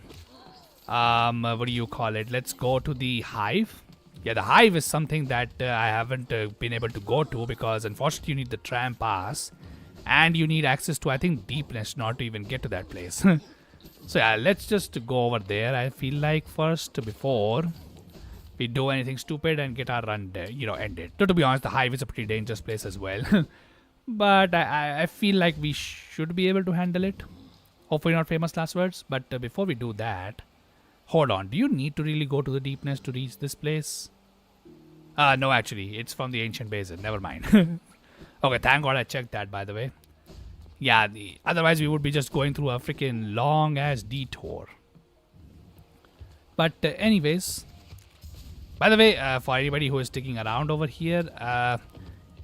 what do you call it? Let's go to the hive. Yeah, the hive is something that I haven't been able to go to because unfortunately you need the tram pass and you need access to, I think, deepness not to even get to that place. So yeah, let's just go over there, I feel like, first before we do anything stupid and get our run ended. To be honest, the hive is a pretty dangerous place as well. But I feel like we should be able to handle it. Hopefully not famous last words. But before we do that, hold on. Do you need to really go to the deepness to reach this place? No, actually. It's from the ancient basin. Never mind. Okay, thank God I checked that, by the way. Yeah, otherwise we would be just going through a freaking long-ass detour. But anyways, by the way, for anybody who is sticking around over here,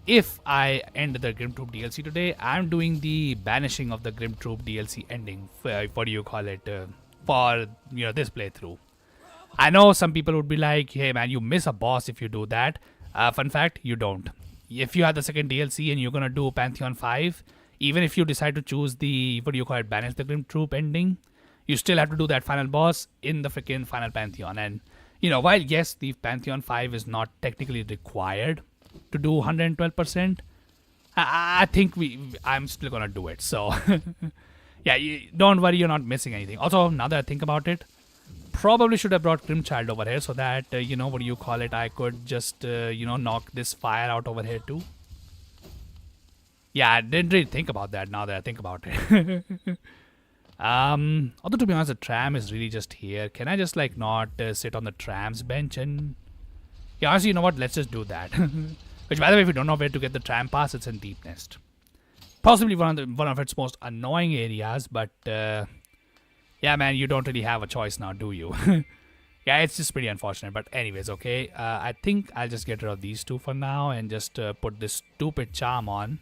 if I end the Grimtroop DLC today, I'm doing the Banishing of the Grimtroop DLC ending. What do you call it? For this playthrough. I know some people would be like, hey man, you miss a boss if you do that. Fun fact, you don't. If you have the second DLC and you're gonna do Pantheon 5, even if you decide to choose the, Banish the Grimtroop ending, you still have to do that final boss in the freaking final Pantheon. And while yes, the Pantheon 5 is not technically required to do 112%, I think I'm still gonna do it. So yeah, don't worry, you're not missing anything. Also, now that I think about it, probably should have brought Grimchild over here so that, you know, what do you call it, I could just, you know, knock this fire out over here too. Yeah, I didn't really think about that now that I think about it. Although to be honest, the tram is really just here. Can I just like not sit on the tram's bench and... Yeah, honestly, you know what? Let's just do that. Which, by the way, if you don't know where to get the tram pass, it's in Deep Nest. Possibly one of its most annoying areas, but yeah, man, you don't really have a choice now, do you? Yeah, it's just pretty unfortunate. But anyways, okay, I think I'll just get rid of these two for now and just put this stupid charm on.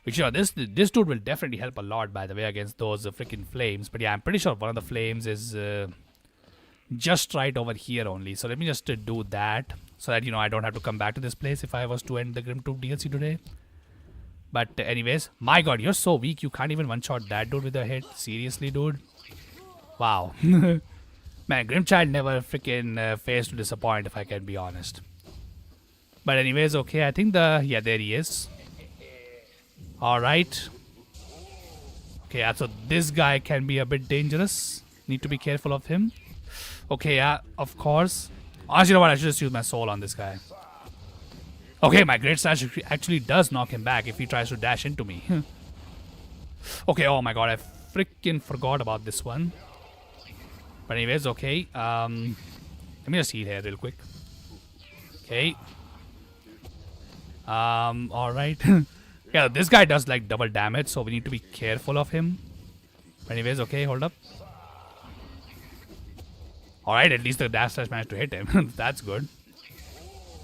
Which, you know, this dude will definitely help a lot, by the way, against those freaking flames. But yeah, I'm pretty sure one of the flames is just right over here only. So let me just do that so that, you know, I don't have to come back to this place if I was to end the Grimtooth DLC today. But anyways, my god, you're so weak. You can't even one-shot that dude with a hit. Seriously, dude? Wow. Man, Grimchild never freaking fails to disappoint, if I can be honest. But anyways, okay, I think yeah, there he is. Alright. Okay, yeah, so this guy can be a bit dangerous. Need to be careful of him. Okay, yeah, of course. Honestly, you know what? I should just use my soul on this guy. Okay, my Great Slash actually does knock him back if he tries to dash into me. Okay, oh my god, I freaking forgot about this one. But anyways, okay. Let me just heal here real quick. Okay. Alright. Yeah, this guy does like double damage, so we need to be careful of him. But anyways, okay, hold up. Alright, at least the dash slash managed to hit him. That's good.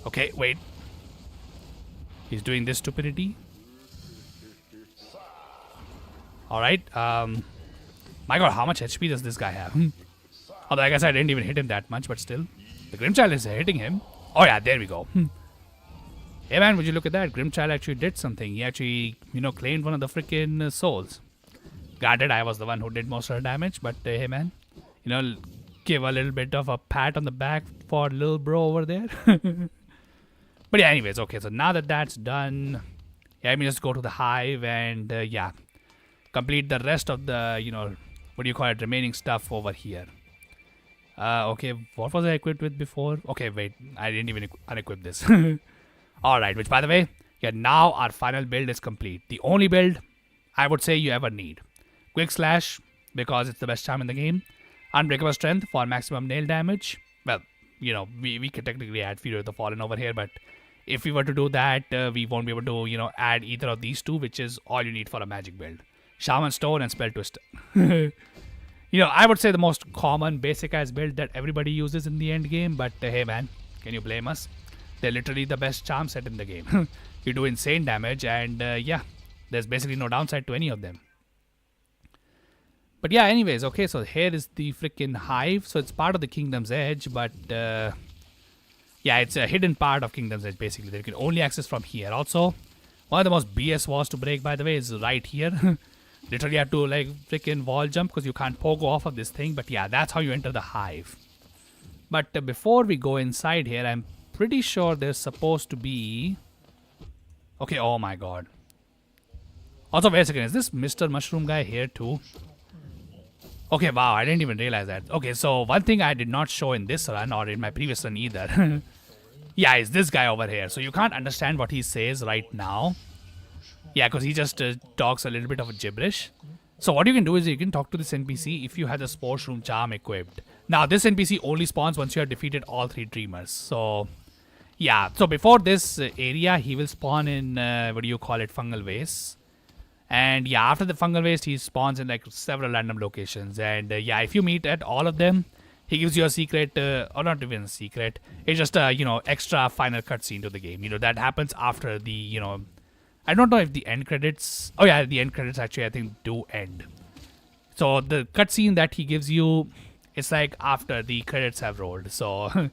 Okay, wait. He's doing this stupidity. Alright, my god, how much HP does this guy have? Although I guess I didn't even hit him that much, but still. The Grimchild is hitting him. Oh yeah, there we go. Hey man, would you look at that? Grimchild actually did something. He actually, you know, claimed one of the freaking souls. Granted, I was the one who did most of the damage, but hey man, you know, give a little bit of a pat on the back for little bro over there. But yeah, anyways, okay, so now that that's done, yeah, let me just go to the hive and yeah, complete the rest of the, you know, what do you call it, remaining stuff over here. Okay, what was I equipped with before? Okay, wait, I didn't even unequip this. Alright, which by the way, yeah, now our final build is complete. The only build I would say you ever need. Quick Slash, because it's the best charm in the game. Unbreakable Strength for maximum nail damage. Well, you know, we could technically add Fury of the Fallen over here, but if we were to do that, we won't be able to, you know, add either of these two, which is all you need for a magic build. Shaman Stone and Spell Twister. You know, I would say the most common basic ass build that everybody uses in the end game, but hey man, can you blame us? They're literally the best charm set in the game. You do insane damage and yeah, there's basically no downside to any of them. But yeah, anyways, okay, so here is the freaking hive. So it's part of the Kingdom's Edge, but yeah, it's a hidden part of Kingdom's Edge basically that you can only access from here. Also, one of the most BS walls to break, by the way, is right here. Literally have to like freaking wall jump because you can't pogo off of this thing. But yeah, that's how you enter the hive. But before we go inside here, I'm pretty sure there's supposed to be... Okay, oh my god. Also, wait a second, is this Mr. Mushroom guy here too? Okay, wow, I didn't even realize that. Okay, so one thing I did not show in this run or in my previous run either. Yeah, is this guy over here. So you can't understand what he says right now. Yeah, because he just talks a little bit of a gibberish. So what you can do is you can talk to this NPC if you have the Sports Room Charm equipped. Now, this NPC only spawns once you have defeated all 3 Dreamers. So... yeah, so before this area, he will spawn in, what do you call it, Fungal Waste. And yeah, after the Fungal Waste, he spawns in like several random locations. And yeah, if you meet at all of them, he gives you a secret, or not even a secret. It's just a, you know, extra final cutscene to the game. You know, that happens after the, you know, I don't know if the end credits, oh yeah, the end credits actually I think do end. So the cutscene that he gives you, it's like after the credits have rolled. So...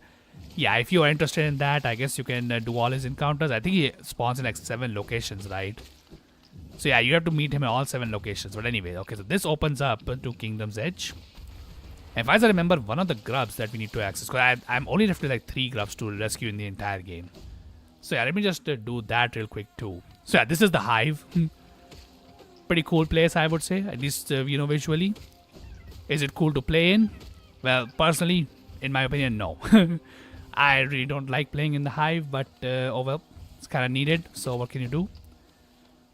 yeah, if you're interested in that, I guess you can do all his encounters. I think he spawns in like 7 locations, right? So yeah, you have to meet him in all 7 locations. But anyway, okay, so this opens up to Kingdom's Edge. And if I remember, one of the grubs that we need to access, because I'm only left with like 3 grubs to rescue in the entire game. So yeah, let me just do that real quick too. So yeah, this is the hive. Pretty cool place, I would say, at least, you know, visually. Is it cool to play in? Well, personally, in my opinion, no. I really don't like playing in the Hive, but oh well, it's kind of needed. So what can you do?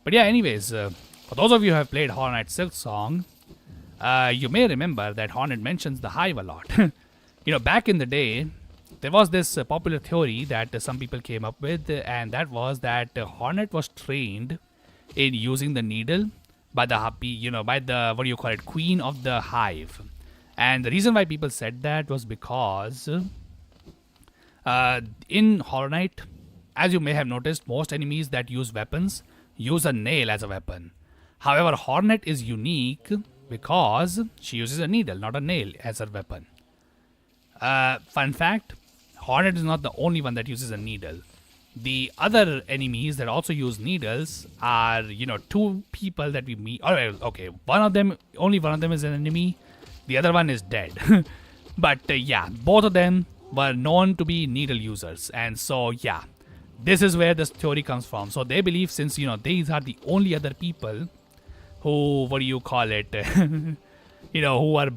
But yeah, anyways, for those of you who have played Hollow Knight Silksong, you may remember that Hornet mentions the Hive a lot. Back in the day, there was this popular theory that some people came up with, and that was that Hornet was trained in using the needle by the by the queen of the Hive. And the reason why people said that was because in Hollow Knight, as you may have noticed, most enemies that use weapons use a nail as a weapon. However, Hornet is unique because she uses a needle, not a nail, as her weapon. Fun fact, Hornet is not the only one that uses a needle. The other enemies that also use needles are, two people that we meet. Okay, only one of them is an enemy. The other one is dead. But yeah, both of them were known to be needle users. And so, yeah, this is where this theory comes from. So they believe since, these are the only other people who, who are,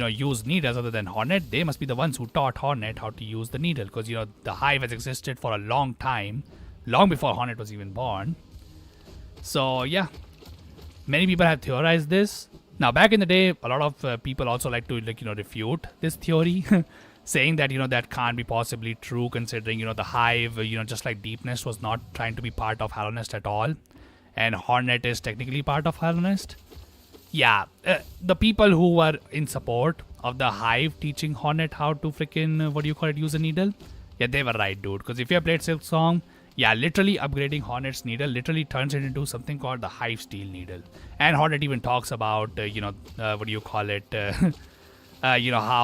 use needles other than Hornet, they must be the ones who taught Hornet how to use the needle. Because, the Hive has existed for a long time, long before Hornet was even born. So, yeah, many people have theorized this. Now, back in the day, a lot of people also like to, refute this theory, saying that, that can't be possibly true considering, the Hive, just like Deepnest was not trying to be part of Hallownest at all. And Hornet is technically part of Hallownest. Yeah, the people who were in support of the Hive teaching Hornet how to freaking, use a needle, yeah, they were right, dude. Because if you have played Silksong, yeah, literally upgrading Hornet's needle literally turns it into something called the Hive Steel needle. And Hornet even talks about, how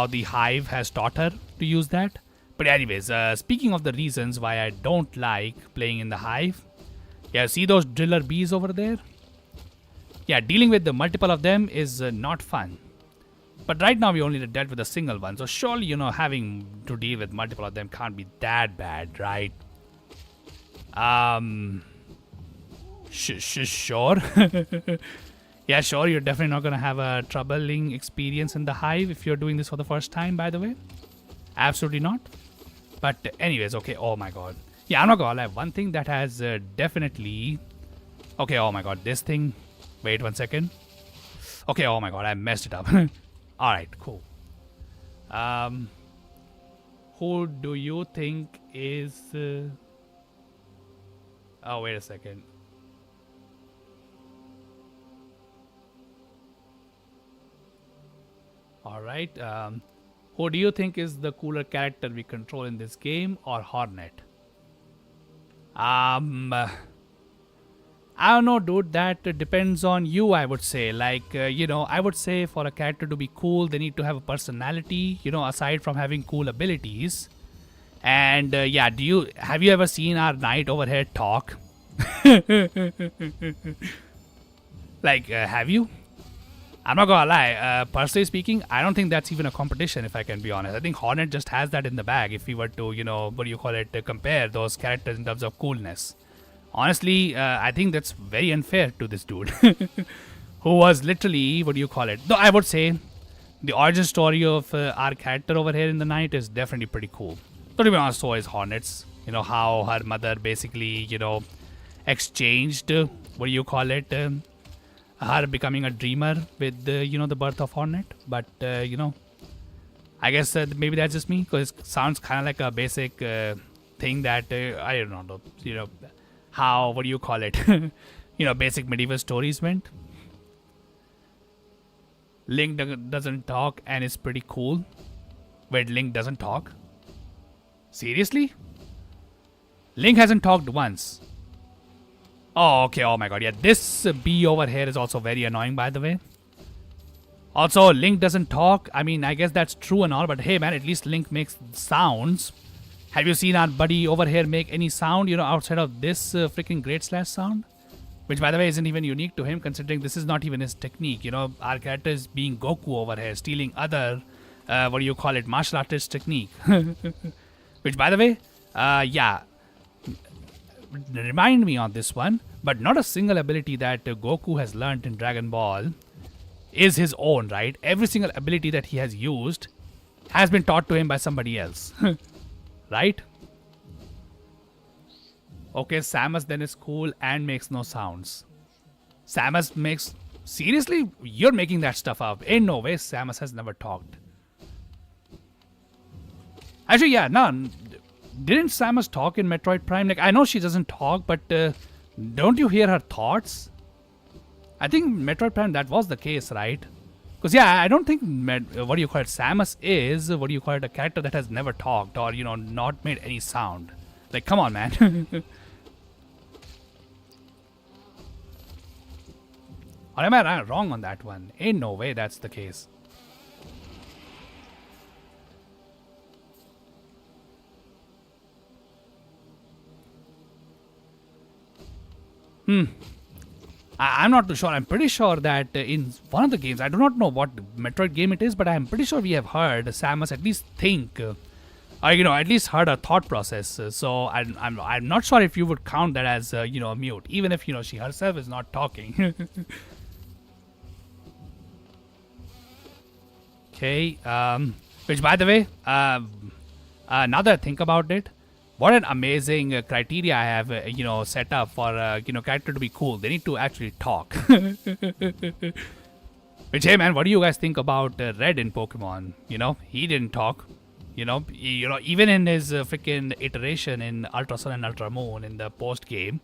the Hive has taught her to use that. But anyways, speaking of the reasons why I don't like playing in the Hive, yeah, see those driller bees over there? Yeah, dealing with the multiple of them is not fun. But right now we only dealt with a single one. So surely, having to deal with multiple of them can't be that bad, right? Sure. Yeah, sure, you're definitely not going to have a troubling experience in the Hive if you're doing this for the first time, by the way. Absolutely not. But anyways, okay, oh my god. Yeah, I'm not gonna lie, one thing that has definitely... Okay, oh my god, this thing... Wait 1 second. Okay, oh my god, I messed it up. Alright, cool. Who do you think is... Oh, wait a second. Alright, who do you think is the cooler character we control in this game, or Hornet? I don't know, dude. That depends on you, I would say. Like, I would say for a character to be cool, they need to have a personality, aside from having cool abilities. And yeah, have you ever seen our knight over here talk? Like, have you? I'm not gonna lie, personally speaking, I don't think that's even a competition, if I can be honest. I think Hornet just has that in the bag if we were to, compare those characters in terms of coolness. Honestly, I think that's very unfair to this dude. Who was literally, No, I would say the origin story of our character over here in the night is definitely pretty cool. But to be honest, so is Hornet's. How her mother basically, exchanged, her becoming a dreamer with, the birth of Hornet. But, I guess maybe that's just me, because it sounds kind of like a basic thing that, I don't know, how, basic medieval stories went. Link doesn't talk and it's pretty cool. Wait, Link doesn't talk? Seriously? Link hasn't talked once. Oh, okay, oh my god, yeah, this bee over here is also very annoying, by the way. Also, Link doesn't talk. I mean, I guess that's true and all, but hey man, at least Link makes sounds. Have you seen our buddy over here make any sound, outside of this freaking Great Slash sound? Which, by the way, isn't even unique to him, considering this is not even his technique. Our character is being Goku over here, stealing other, martial artist technique. Which, by the way, yeah, remind me on this one, but not a single ability that Goku has learned in Dragon Ball is his own, right? Every single ability that he has used has been taught to him by somebody else, right? Okay, Samus then is cool and makes no sounds. Samus makes... Seriously? You're making that stuff up. Ain't no way Samus has never talked. Actually, yeah, no. Didn't Samus talk in Metroid Prime? Like, I know she doesn't talk, but don't you hear her thoughts? I think Metroid Prime, that was the case, right? Because, yeah, I don't think, Samus is, a character that has never talked or, not made any sound. Like, come on, man. Or am I wrong on that one? Ain't no way that's the case. I'm not too sure. I'm pretty sure that in one of the games, I do not know what Metroid game it is, but I'm pretty sure we have heard Samus at least think, or at least heard her thought process. So I'm not sure if you would count that as a mute, even if she herself is not talking. Okay. Which, by the way, now that I think about it, what an amazing criteria I have, set up for, character to be cool. They need to actually talk. Which, hey, man, what do you guys think about Red in Pokemon? He didn't talk. Even in his freaking iteration in Ultra Sun and Ultra Moon in the post game,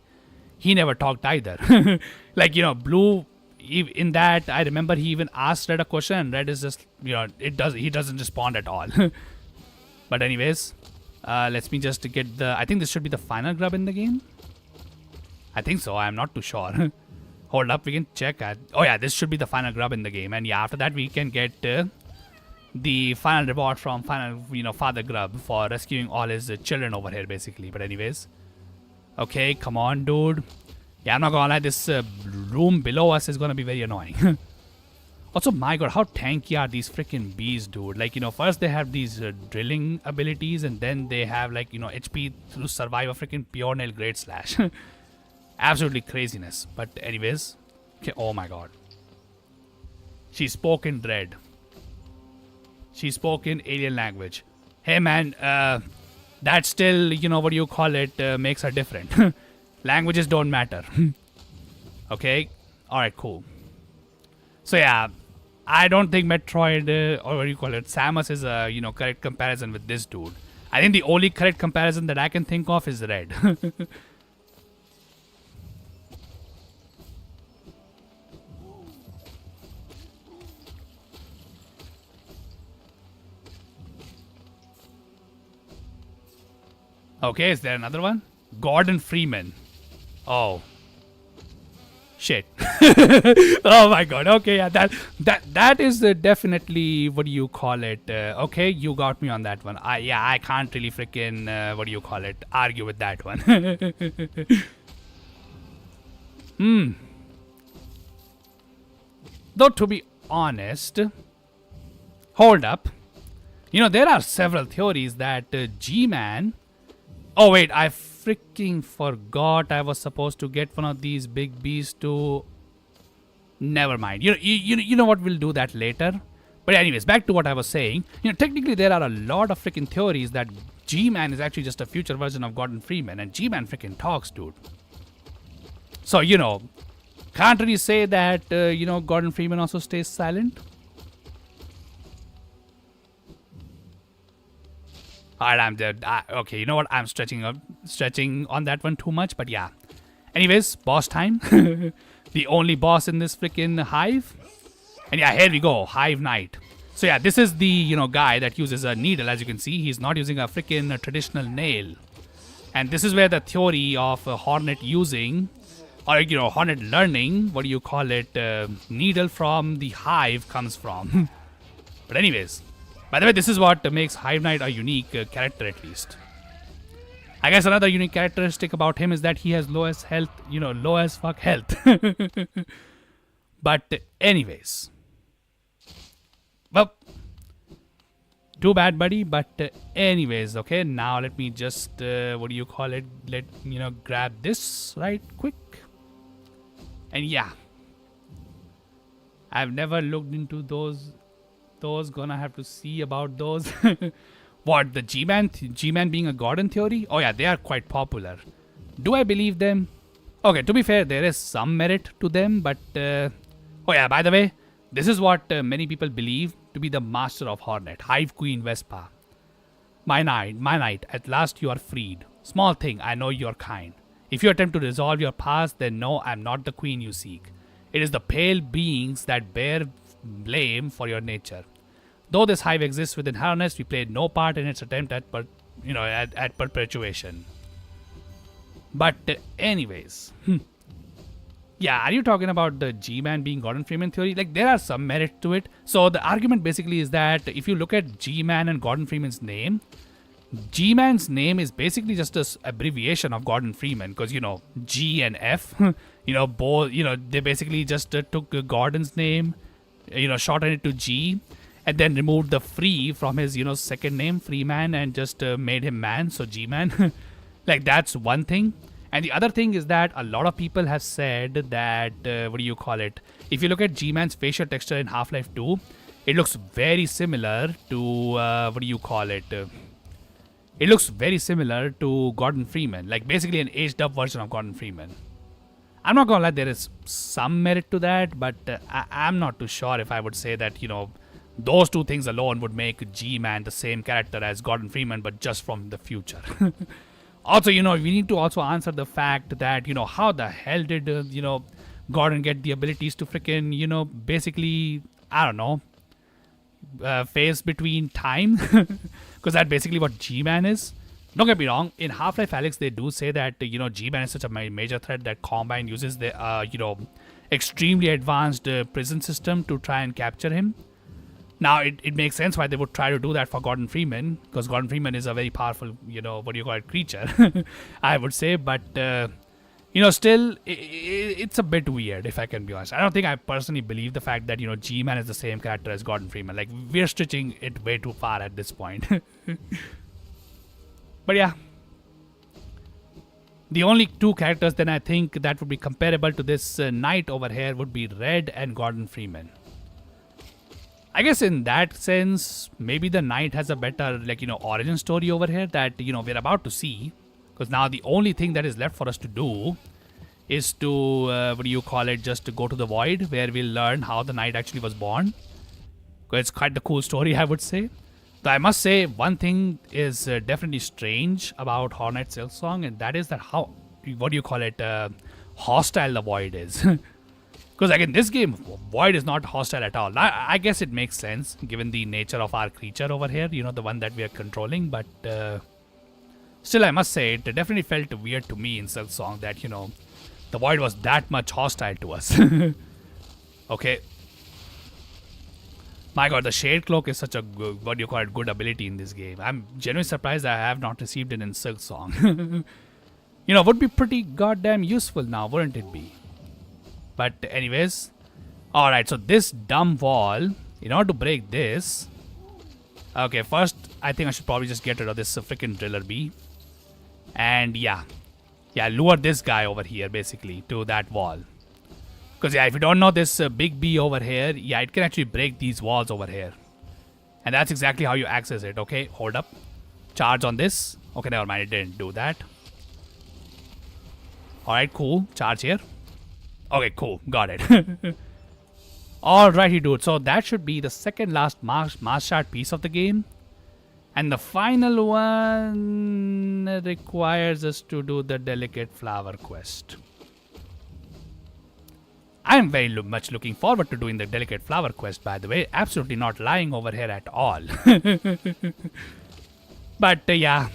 he never talked either. Like, Blue, in that, I remember he even asked Red a question, and Red is just, he doesn't respond at all. But anyways, let me just get I think this should be the final grub in the game. I think so. I'm not too sure. Hold up, we can check. Oh yeah, this should be the final grub in the game, and yeah, after that we can get the final reward from Father Grub for rescuing all his children over here, basically. But anyways, okay, come on, dude. Yeah, I'm not gonna lie, this room below us is gonna be very annoying. Also, my god, how tanky are these freaking bees, dude? Like, first they have these drilling abilities, and then they have, like, HP to survive a freaking pure nail great slash. Absolutely craziness. But anyways, okay, oh my god. She spoke in Dread. She spoke in alien language. Hey man, that still, makes her different. Languages don't matter. Okay? Alright, cool. So yeah, I don't think Metroid, Samus is a, correct comparison with this dude. I think the only correct comparison that I can think of is Red. Okay, is there another one? Gordon Freeman. Oh. Shit. Oh my god. Okay, yeah, that is definitely, okay, you got me on that one. I can't really freaking argue with that one. Though, to be honest, hold up, there are several theories that G-Man... Oh wait, I freaking forgot I was supposed to get one of these big bees to... Never mind. You know what? We'll do that later. But anyways, back to what I was saying. Technically there are a lot of freaking theories that G-Man is actually just a future version of Gordon Freeman, and G-Man freaking talks, dude. So, can't really say that, Gordon Freeman also stays silent. Alright, I'm dead. Okay, you know what? I'm stretching on that one too much, but yeah. Anyways, boss time. The only boss in this freaking hive. And yeah, here we go. Hive Knight. So yeah, this is the, guy that uses a needle. As you can see, he's not using a freaking traditional nail. And this is where the theory of Hornet using, or, Hornet learning, needle from the hive comes from. But anyways. By the way, this is what makes Hive Knight a unique character, at least. I guess another unique characteristic about him is that he has low as fuck health. But anyways. Well, too bad, buddy. But anyways, okay. Now let me just, grab this right quick. And yeah. I've never looked into those. Those gonna have to see about those. What, the G-Man being a god in theory? Oh yeah, they are quite popular. Do I believe them? Okay, to be fair, there is some merit to them, but oh yeah, by the way, this is what many people believe to be the master of Hornet, Hive Queen Vespa. My knight, at last you are freed. Small thing, I know you're kind. If you attempt to resolve your past, then no, I'm not the queen you seek. It is the pale beings that bear blame for your nature. Though this hive exists within Harness, we played no part in its attempt at perpetuation. But anyways, yeah, are you talking about the G-Man being Gordon Freeman theory? Like, there are some merit to it. So the argument basically is that if you look at G-Man and Gordon Freeman's name, G-Man's name is basically just an abbreviation of Gordon Freeman, because G and F, both, they basically just took Gordon's name, shortened it to G, and then removed the free from his second name, Freeman, and just made him man, so G-Man. Like, that's one thing. And the other thing is that a lot of people have said that if you look at G-Man's facial texture in Half-Life 2, it looks very similar to it looks very similar to Gordon Freeman, like basically an aged up version of Gordon Freeman. I'm not gonna lie, there is some merit to that, but I'm not too sure if I would say that those two things alone would make G-Man the same character as Gordon Freeman, but just from the future. Also, we need to also answer the fact that, how the hell did, Gordon get the abilities to freaking, basically, I don't know, phase between time? Because that's basically what G-Man is. Don't get me wrong, in Half-Life Alyx, they do say that, G-Man is such a major threat that Combine uses the, extremely advanced prison system to try and capture him. Now, it makes sense why they would try to do that for Gordon Freeman, because Gordon Freeman is a very powerful, creature, I would say. But, still, it's a bit weird, if I can be honest. I don't think I personally believe the fact that, G-Man is the same character as Gordon Freeman. Like, we're stretching it way too far at this point. But yeah. The only two characters then I think that would be comparable to this knight over here would be Red and Gordon Freeman. I guess in that sense, maybe the knight has a better, origin story over here that, we're about to see. Because now the only thing that is left for us to do is to, just to go to the Void, where we'll learn how the knight actually was born. Because it's quite the cool story, I would say. So I must say, one thing is definitely strange about Hornet Silksong, and that is that how, hostile the Void is. Because like in this game, Void is not hostile at all. I guess it makes sense given the nature of our creature over here, the one that we are controlling. But still, I must say, it definitely felt weird to me in Silksong that, the Void was that much hostile to us. Okay. My god, the Shade Cloak is such a good, good ability in this game. I'm genuinely surprised I have not received it in Silksong. Would be pretty goddamn useful now, wouldn't it be? But anyways, alright, so this dumb wall, in order to break this, okay, first I think I should probably just get rid of this freaking Driller Bee. And yeah, lure this guy over here basically to that wall. Because yeah, if you don't know this big bee over here, yeah, it can actually break these walls over here. And that's exactly how you access it, okay? Hold up. Charge on this. Okay, never mind, it didn't do that. Alright, cool. Charge here. Okay, cool. Got it. Alrighty, dude. So that should be the second last mass shard piece of the game. And the final one requires us to do the Delicate Flower quest. I'm very much looking forward to doing the Delicate Flower quest, by the way. Absolutely not lying over here at all. But yeah.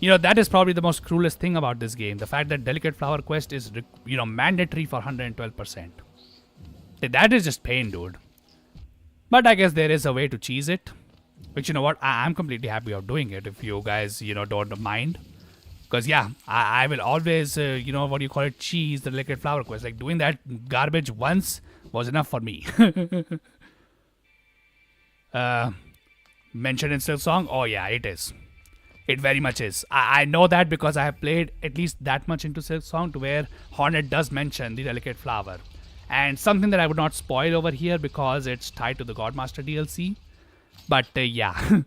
That is probably the most cruelest thing about this game. The fact that Delicate Flower quest is, mandatory for 112%. That is just pain, dude. But I guess there is a way to cheese it. Which, you know what, I'm completely happy of doing it if you guys, don't mind. Because, yeah, I will always, cheese the Delicate Flower quest. Like, doing that garbage once was enough for me. Mentioned in Silksong? Oh, yeah, it is. It very much is. I know that because I have played at least that much into Silksong to where Hornet does mention the Delicate Flower. and something that I would not spoil over here because it's tied to the Godmaster DLC. But yeah,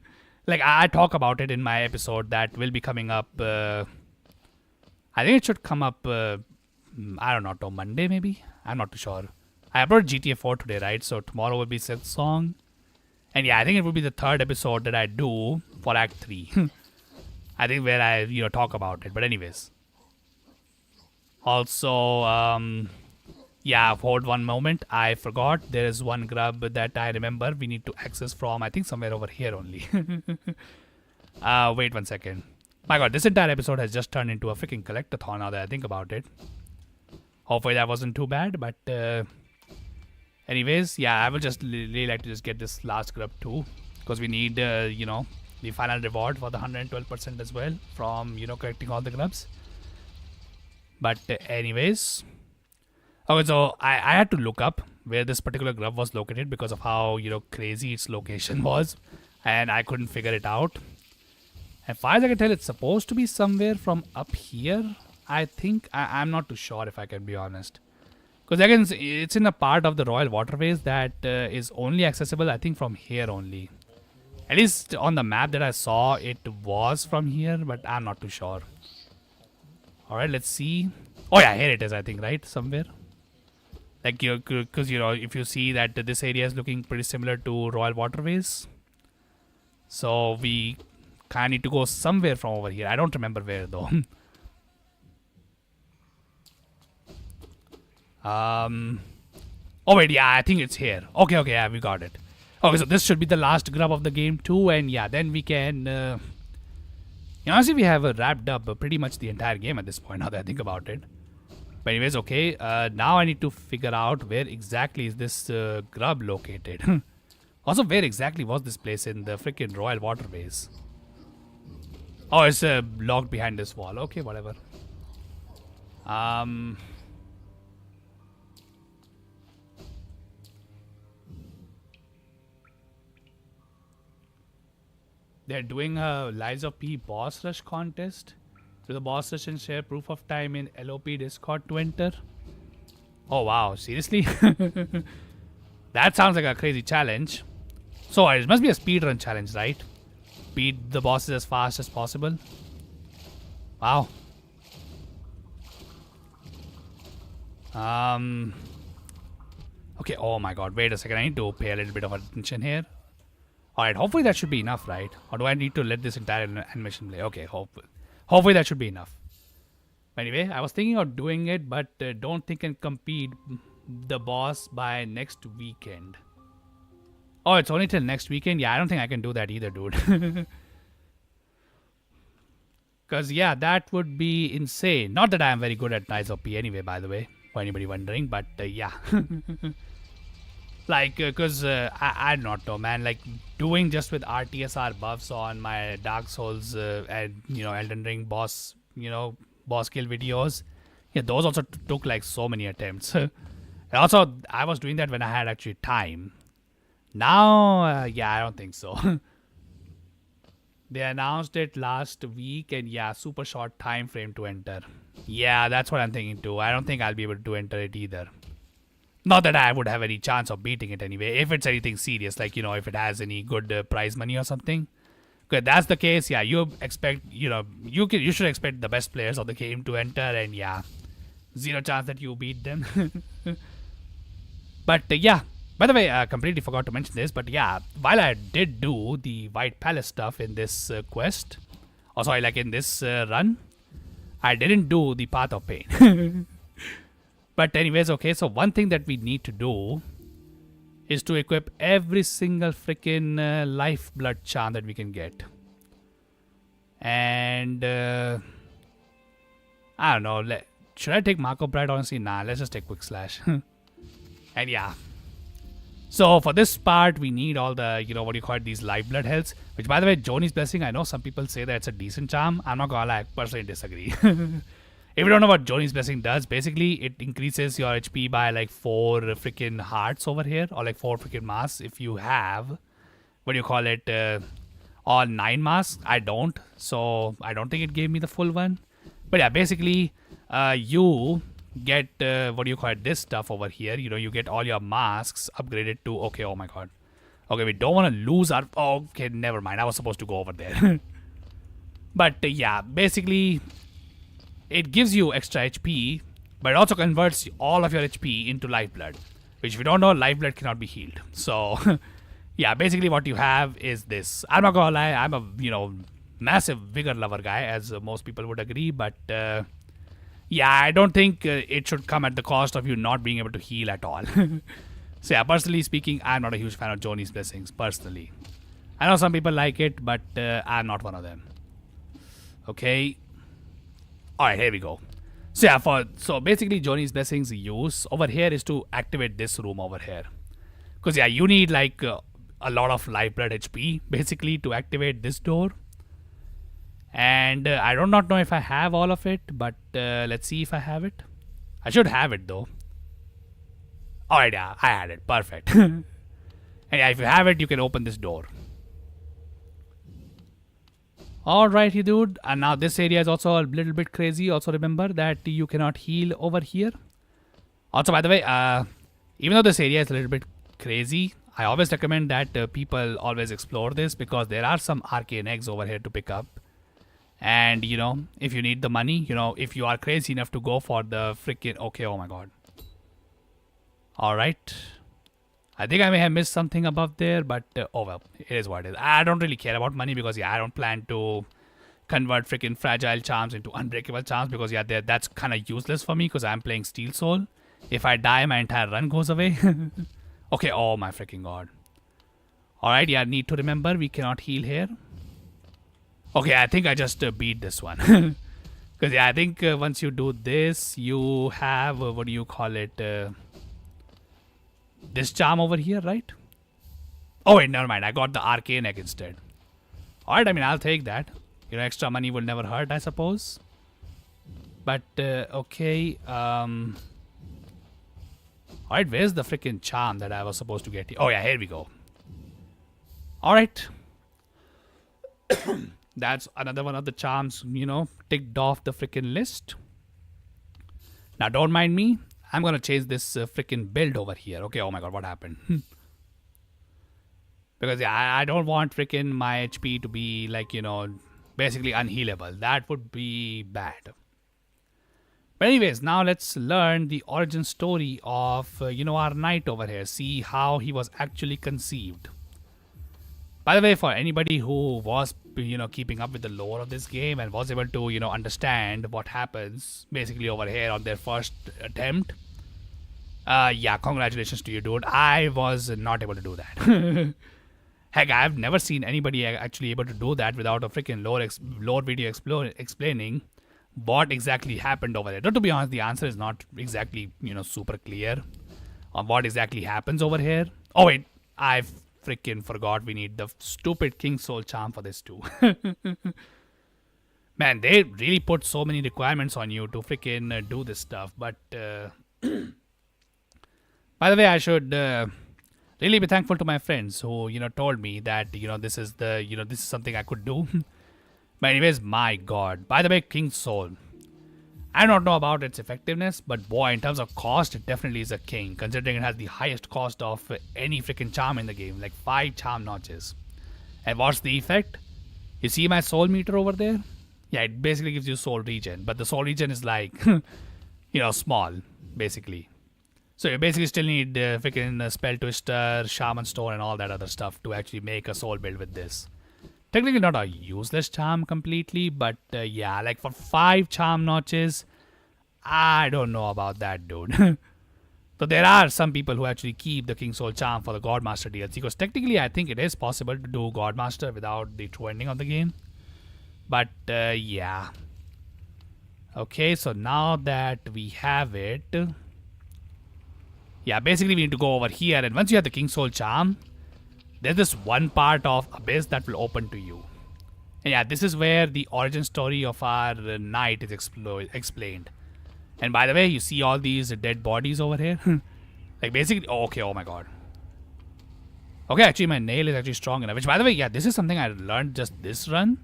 like I talk about it in my episode that will be coming up. I think it should come up. I don't know, to Monday maybe. I'm not too sure. I uploaded GTA 4 today, right? So tomorrow will be Sith Song, and yeah, I think it will be the third episode that I do for Act 3. I think where I talk about it. But anyways, also yeah, hold one moment. I forgot there is one grub that I remember we need to access from. I think somewhere over here only. Wait 1 second. My God, this entire episode has just turned into a freaking collectathon now that I think about it. Hopefully that wasn't too bad, but anyways, yeah, I will just really like to just get this last grub too, because we need the final reward for the 112% as well from collecting all the grubs. But anyways, okay, so I had to look up where this particular grub was located because of how crazy its location was, and I couldn't figure it out. As far as I can tell, it's supposed to be somewhere from up here. I think I'm not too sure if I can be honest, because again it's in a part of the Royal Waterways that is only accessible I think from here only. At least on the map that I saw, it was from here, but I'm not too sure. All right, let's see. Oh yeah, here it is. I think right somewhere. Like because if you see that this area is looking pretty similar to Royal Waterways, so we kind of need to go somewhere from over here. I don't remember where though. Oh wait, yeah, I think it's here. Okay, yeah, we got it. Okay, so this should be the last grub of the game too, and yeah, then we can. Honestly, we have wrapped up pretty much the entire game at this point. Now that I think about it. But anyways, okay. Now I need to figure out where exactly is this grub located. Also, where exactly was this place in the freaking Royal Waterways? Oh, it's locked behind this wall. Okay, whatever. They're doing a Lies of P boss rush contest. To the boss rush and share proof of time in LOP Discord to enter. Oh wow, seriously? That sounds like a crazy challenge. So it must be a speedrun challenge, right? Beat the bosses as fast as possible. Wow. Okay, oh my God, wait a second. I need to pay a little bit of attention here. Alright, hopefully that should be enough, right? Or do I need to let this entire animation play? Okay, hopefully that should be enough. Anyway, I was thinking of doing it, but don't think I can compete the boss by next weekend. Oh, it's only till next weekend? Yeah, I don't think I can do that either, dude. Because, yeah, that would be insane. Not that I am very good at Lies of P anyway, by the way, for anybody wondering, but yeah. Like, because I don't know, man. Like, doing just with RTSR buffs on my Dark Souls and, Elden Ring boss, boss kill videos. Yeah, those also took like so many attempts. And also, I was doing that when I had actually time. Now, yeah, I don't think so. They announced it last week, and yeah, super short time frame to enter. Yeah, that's what I'm thinking too. I don't think I'll be able to enter it either. Not that I would have any chance of beating it anyway, if it's anything serious, like, if it has any good prize money or something. If that's the case, yeah, you expect, you should expect the best players of the game to enter, and yeah, zero chance that you beat them. But yeah, by the way, I completely forgot to mention this, but yeah, while I did do the White Palace stuff in this quest, or sorry, like in this run, I didn't do the Path of Pain. But anyways, okay, so one thing that we need to do is to equip every single freaking lifeblood charm that we can get. And I don't know, should I take Mark of Pride? Honestly, nah, let's just take Quick Slash. And yeah, so for this part we need all the what do you call it, these lifeblood healths, which by the way, Joni's Blessing, I know some people say that it's a decent charm. I'm not gonna lie, I personally disagree. If you don't know what Joni's Blessing does, basically it increases your HP by like 4 freaking hearts over here, or like 4 freaking masks if you have, what do you call it, all 9 masks. I don't, so I don't think it gave me the full one. But yeah, basically you get what do you call it, this stuff over here. You get all your masks upgraded to, okay, oh my god. Okay, we don't want to lose our, oh, okay, never mind. I was supposed to go over there. But yeah, basically it gives you extra HP, but it also converts all of your HP into lifeblood, which if you don't know, lifeblood cannot be healed. So yeah, basically what you have is this. I'm not gonna lie, I'm a massive vigor lover guy, as most people would agree, but yeah, I don't think it should come at the cost of you not being able to heal at all. So yeah, personally speaking, I'm not a huge fan of Johnny's Blessings, personally. I know some people like it, but I'm not one of them. Okay. Alright, here we go. So yeah, so basically Johnny's Blessings use over here is to activate this room over here. Because yeah, you need like a lot of lifeblood HP basically to activate this door. And I do not know if I have all of it, but let's see if I have it. I should have it though. Alright, yeah, I had it. Perfect. And yeah, if you have it, you can open this door. Alrighty, dude. And now this area is also a little bit crazy. Also remember that you cannot heal over here. Also, by the way, even though this area is a little bit crazy, I always recommend that people always explore this, because there are some arcane eggs over here to pick up. And, if you need the money, if you are crazy enough to go for the freaking, okay, oh my god. Alright. I think I may have missed something above there, but oh well, it is what it is. I don't really care about money, because yeah, I don't plan to convert freaking fragile charms into unbreakable charms, because yeah, that's kind of useless for me, because I'm playing Steel Soul. If I die, my entire run goes away. Okay, oh my freaking god. Alright, yeah, need to remember we cannot heal here. Okay, I think I just beat this one. Because yeah, I think once you do this, you have, what do you call it? This charm over here, right? Oh wait, never mind. I got the arcane egg instead. Alright, I mean, I'll take that. Extra money will never hurt, I suppose. But, okay. Alright, where's the freaking charm that I was supposed to get here? Oh yeah, here we go. Alright. That's another one of the charms, ticked off the freaking list. Now, don't mind me. I'm gonna change this freaking build over here. Okay, oh my god, what happened? Because yeah, I don't want freaking my HP to be like, basically unhealable. That would be bad. But anyways, now let's learn the origin story of, our knight over here. See how he was actually conceived. By the way, for anybody who was, keeping up with the lore of this game and was able to, understand what happens basically over here on their first attempt, yeah, congratulations to you, dude. I was not able to do that. Heck, I've never seen anybody actually able to do that without a freaking lore video explaining what exactly happened over there. Though, to be honest, the answer is not exactly, super clear on what exactly happens over here. Oh wait, I've freaking forgot we need the stupid King Soul charm for this too. Man, they really put so many requirements on you to freaking do this stuff. But by the way, I should really be thankful to my friends who told me that this is this is something I could do. But anyways, my god. By the way, King Soul, I don't know about its effectiveness, but boy, in terms of cost, it definitely is a king, considering it has the highest cost of any freaking charm in the game, like 5 charm notches. And what's the effect? You see my soul meter over there? Yeah, it basically gives you soul regen, but the soul regen is like, small, basically. So you basically still need freaking Spell Twister, Shaman Stone, and all that other stuff to actually make a soul build with this. Technically not a useless charm completely, but yeah, like for 5 charm notches, I don't know about that, dude. So there are some people who actually keep the King Soul charm for the Godmaster DLC, because technically I think it is possible to do Godmaster without the true ending of the game. But yeah. Okay, so now that we have it, yeah, basically we need to go over here, and once you have the King Soul charm, there's this one part of Abyss that will open to you. And yeah, this is where the origin story of our knight is explained. And by the way, you see all these dead bodies over here? Like basically, oh, okay, oh my god. Okay, actually my nail is actually strong enough. Which, by the way, yeah, this is something I learned just this run.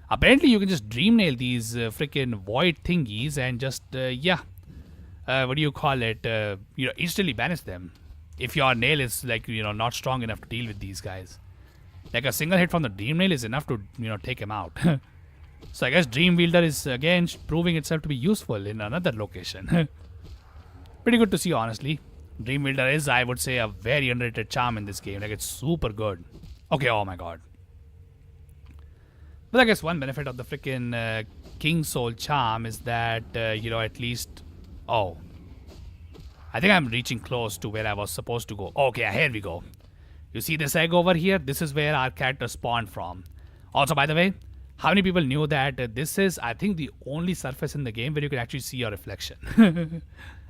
Apparently you can just dream nail these freaking void thingies and just, yeah, what do you call it? Instantly banish them if your nail is like not strong enough to deal with these guys. Like a single hit from the Dream Nail is enough to take him out. So I guess Dream Wielder is again proving itself to be useful in another location. Pretty good to see, honestly. Dream Wielder is, I would say, a very underrated charm in this game. Like, it's super good. Okay, oh my god. But I guess one benefit of the freaking King Soul charm is that, at least... Oh. I think I'm reaching close to where I was supposed to go. Okay, here we go. You see this egg over here? This is where our character spawned from. Also, by the way, how many people knew that this is, I think, the only surface in the game where you can actually see your reflection?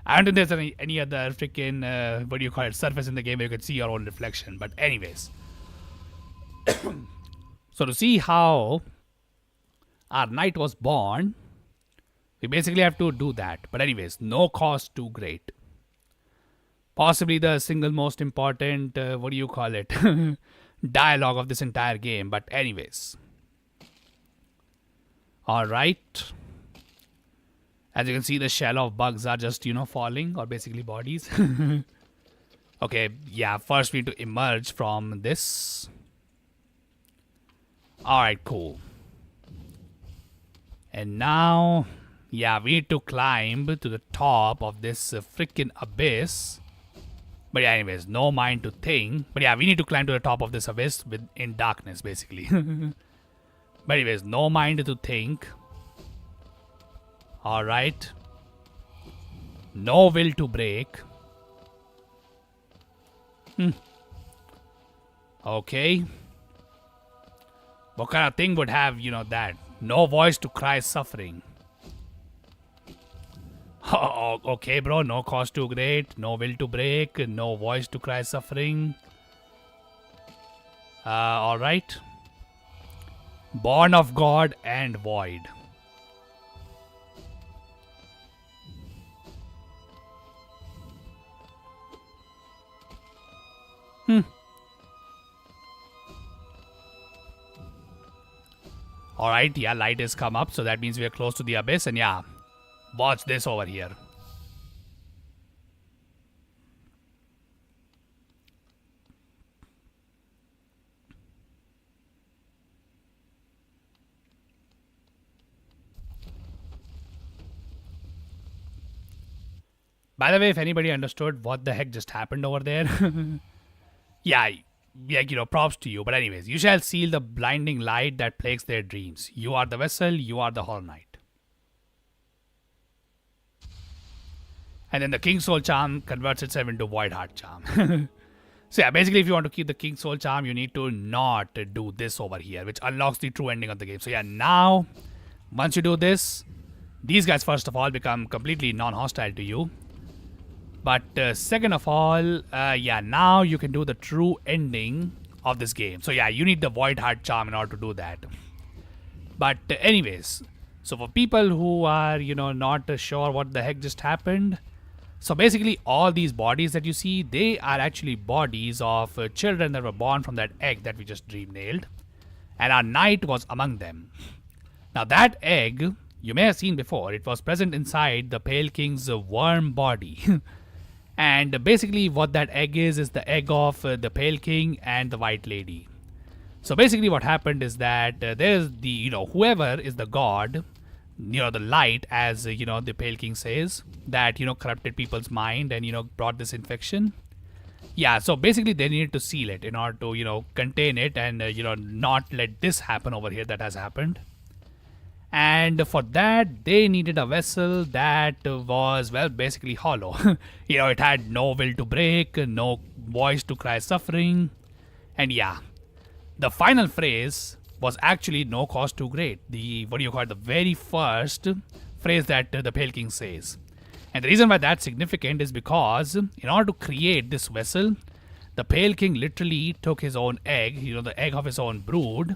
I don't think there's any other freaking, surface in the game where you can see your own reflection. But anyways. So to see how our knight was born, we basically have to do that. But anyways, no cost too great. Possibly the single most important, dialogue of this entire game. But anyways. Alright. As you can see, the shell of bugs are just, falling, or basically bodies. Okay, yeah, first we need to emerge from this. Alright, cool. And now, yeah, we need to climb to the top of this freaking abyss. But yeah, anyways, no mind to think. But yeah, we need to climb to the top of this abyss in darkness, basically. But anyways, no mind to think. Alright. No will to break. Okay. What kind of thing would have, that? No voice to cry suffering. Oh, okay, bro. No cost too great. No will to break. No voice to cry suffering. Alright. Born of God and void. Alright, yeah, light has come up, so that means we are close to the abyss, and yeah, watch this over here. By the way, if anybody understood what the heck just happened over there, yeah, props to you. But anyways, you shall seal the blinding light that plagues their dreams. You are the vessel, you are the Hollow Knight. And then the King Soul Charm converts itself into Void Heart Charm. So yeah, basically if you want to keep the King Soul Charm, you need to not do this over here, which unlocks the true ending of the game. So yeah, now, once you do this, these guys first of all become completely non-hostile to you. But second of all, yeah, now you can do the true ending of this game. So yeah, you need the Void Heart Charm in order to do that. But anyways, so for people who are, not sure what the heck just happened. So basically all these bodies that you see, they are actually bodies of children that were born from that egg that we just dream nailed. And our knight was among them. Now that egg, you may have seen before, it was present inside the Pale King's worm body. And basically what that egg is the egg of the Pale King and the White Lady. So basically what happened is that there's the, whoever is the god, the light, as, the Pale King says, that, corrupted people's mind and, brought this infection. Yeah, so basically they needed to seal it in order to, contain it and, not let this happen over here that has happened. And for that, they needed a vessel that was, well, basically hollow. It had no will to break, no voice to cry suffering. And yeah, the final phrase was actually no cost too great. The, the very first phrase that the Pale King says. And the reason why that's significant is because in order to create this vessel, the Pale King literally took his own egg, the egg of his own brood,